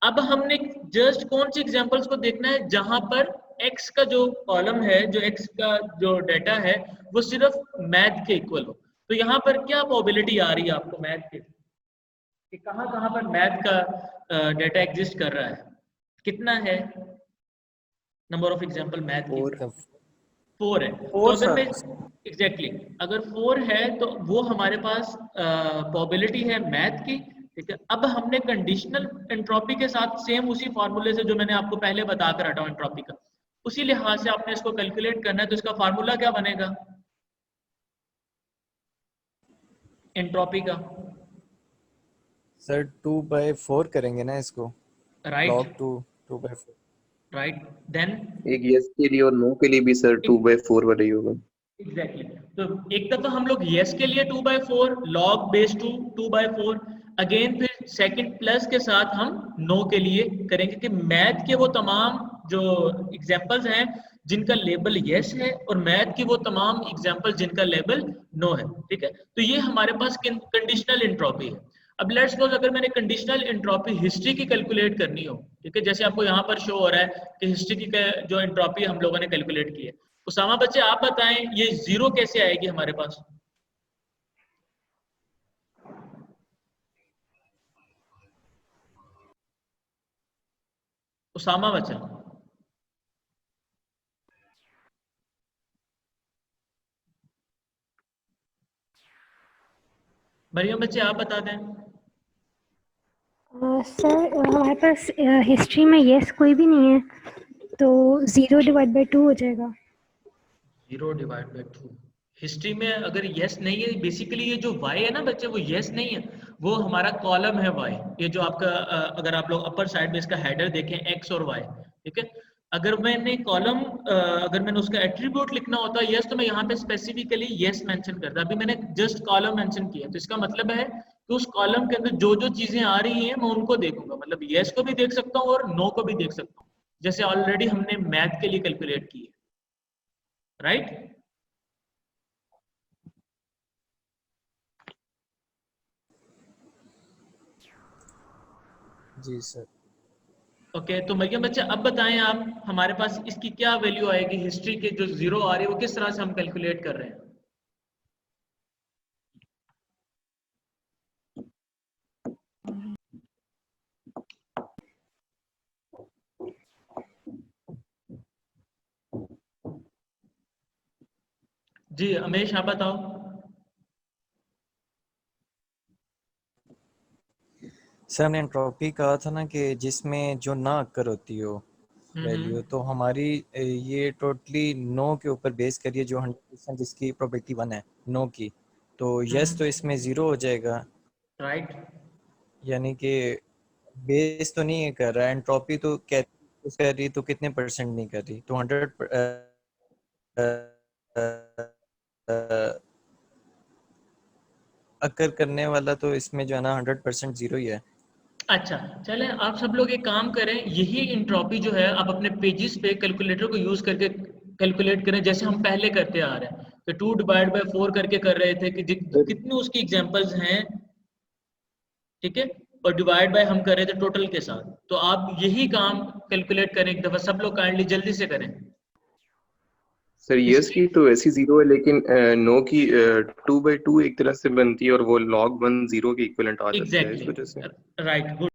अब हमने जस्ट कौन सी एग्जांपल्स को देखना है जहां पर x का जो कॉलम है, जो x का जो डेटा है वो सिर्फ मैथ के इक्वल हो। तो यहाँ पर क्या प्रोबेबिलिटी आ रही है आपको मैथ की कि कहाँ पर मैथ का डेटा एग्जिस्ट कर रहा है, कितना है नंबर ऑफ एग्जांपल मैथ की? 4 है। तो अगर मैं एग्जैक्टली अगर 4 है तो वो हमारे पास प्रोबेबिलिटी है मैथ की, ठीक है। अब हमने कंडीशनल एंट्रोपी के साथ सेम उसी फार्मूले से जो मैंने आपको पहले बता कर हटा एंट्रोपी का, उसी लिहाज से आपने इसको कैलकुलेट करना है। तो इसका फार्मूला क्या बनेगा एंट्रोपी का? सर 2/4 करेंगे ना इसको, राइट, log 2/4। राइट, देन एक यस के लिए और नो के लिए भी सर 2/4 वाला ही होगा। एग्जैक्टली तो एक दफा हम लोग यस के लिए 2/4 log बेस 2/4, अगेन फिर सेकंड प्लस के साथ हम नो के लिए करेंगे कि मैथ के वो तमाम जो एग्जांपल्स हैं जिनका लेबल यस है और मैथ की वो तमाम एग्जांपल्स जिनका लेबल नो है, ठीक है। तो ये हमारे पास कंडीशनल एंट्रोपी है। अब लेट्स सपोज अगर मैंने कंडीशनल एंट्रोपी हिस्ट्री की कैलकुलेट करनी हो, ठीक है, जैसे आपको यहाँ पर शो हो रहा है कि हिस्ट्री की जो एंट्रोपी हम लोगों ने कैलकुलेट की है, उसामा बच्चे आप बताएं ये 0 कैसे आएगी हमारे पास? उसामा बच्चा, मरियम बच्चे आप बता दें। सर हमारे पास हिस्ट्री में यस कोई भी नहीं है, तो 0/2 हो जाएगा। 0/2 हिस्ट्री में अगर यस नहीं है, बेसिकली ये जो y है ना बच्चे वो यस नहीं है, वो हमारा कॉलम है y। ये जो आपका अगर आप लोग अपर साइड में इसका हेडर देखें x और y, ठीक है। अगर मैंने कॉलम अगर मैंने उसका एट्रीब्यूट लिखना होता यस तो मैं यहाँ पे स्पेसिफिकली यस मेंशन करता, अभी मैंने जस्ट कॉलम मेंशन किया। तो इसका मतलब है कि उस कॉलम के अंदर जो जो चीजें आ रही हैं मैं उनको देखूंगा, मतलब यस को भी देख सकता हूँ और नो को भी देख सकता हूँ, जैसे ऑलरेडी हमने मैथ के लिए कैलकुलेट की है, राइट। जी सर। ओके तो मरियम बच्चा अब बताएं आप, हमारे पास इसकी क्या वैल्यू आएगी? हिस्ट्री के जो 0 आ रही है वो किस तरह से हम कैलकुलेट कर रहे हैं? जी अमेश आप बताओ। सर हमने एंट्रोपी कहा था ना कि जिसमें जो ना अक्कर होती हो वैल्यू, तो हमारी ये टोटली नो के ऊपर बेस करिए, जो 100% जिसकी प्रोबेबिलिटी 1 है नो की, तो यस तो इसमें 0 हो जाएगा, राइट। यानी कि बेस तो नहीं कर रहा है, एंट्रोपी तो कर रही तो कितने परसेंट नहीं कर रही, तो 100 अक्कर करने वाला तो इसमें जो है ना 100% 0 ही है। अच्छा चलें आप सब लोग एक काम करें, यही एंट्रोपी जो है आप अपने पेजेस पे कैलकुलेटर को यूज करके कैलकुलेट करें जैसे हम पहले करते आ रहे हैं कि 2/4 करके कर रहे थे कि कितनी उसकी एग्जांपल्स हैं, ठीक है, और डिवाइड बाय हम कर रहे थे टोटल के साथ। तो आप यही काम कैलकुलेट करें एक दफा, सब लोग काइंडली जल्दी से करें। सर यस की तो ऐसी 0 है, लेकिन नो की 2/2 एक तरह से बनती है और वो log 1 0 के इक्विवेलेंट आ जाता है इस वजह से। Right, good.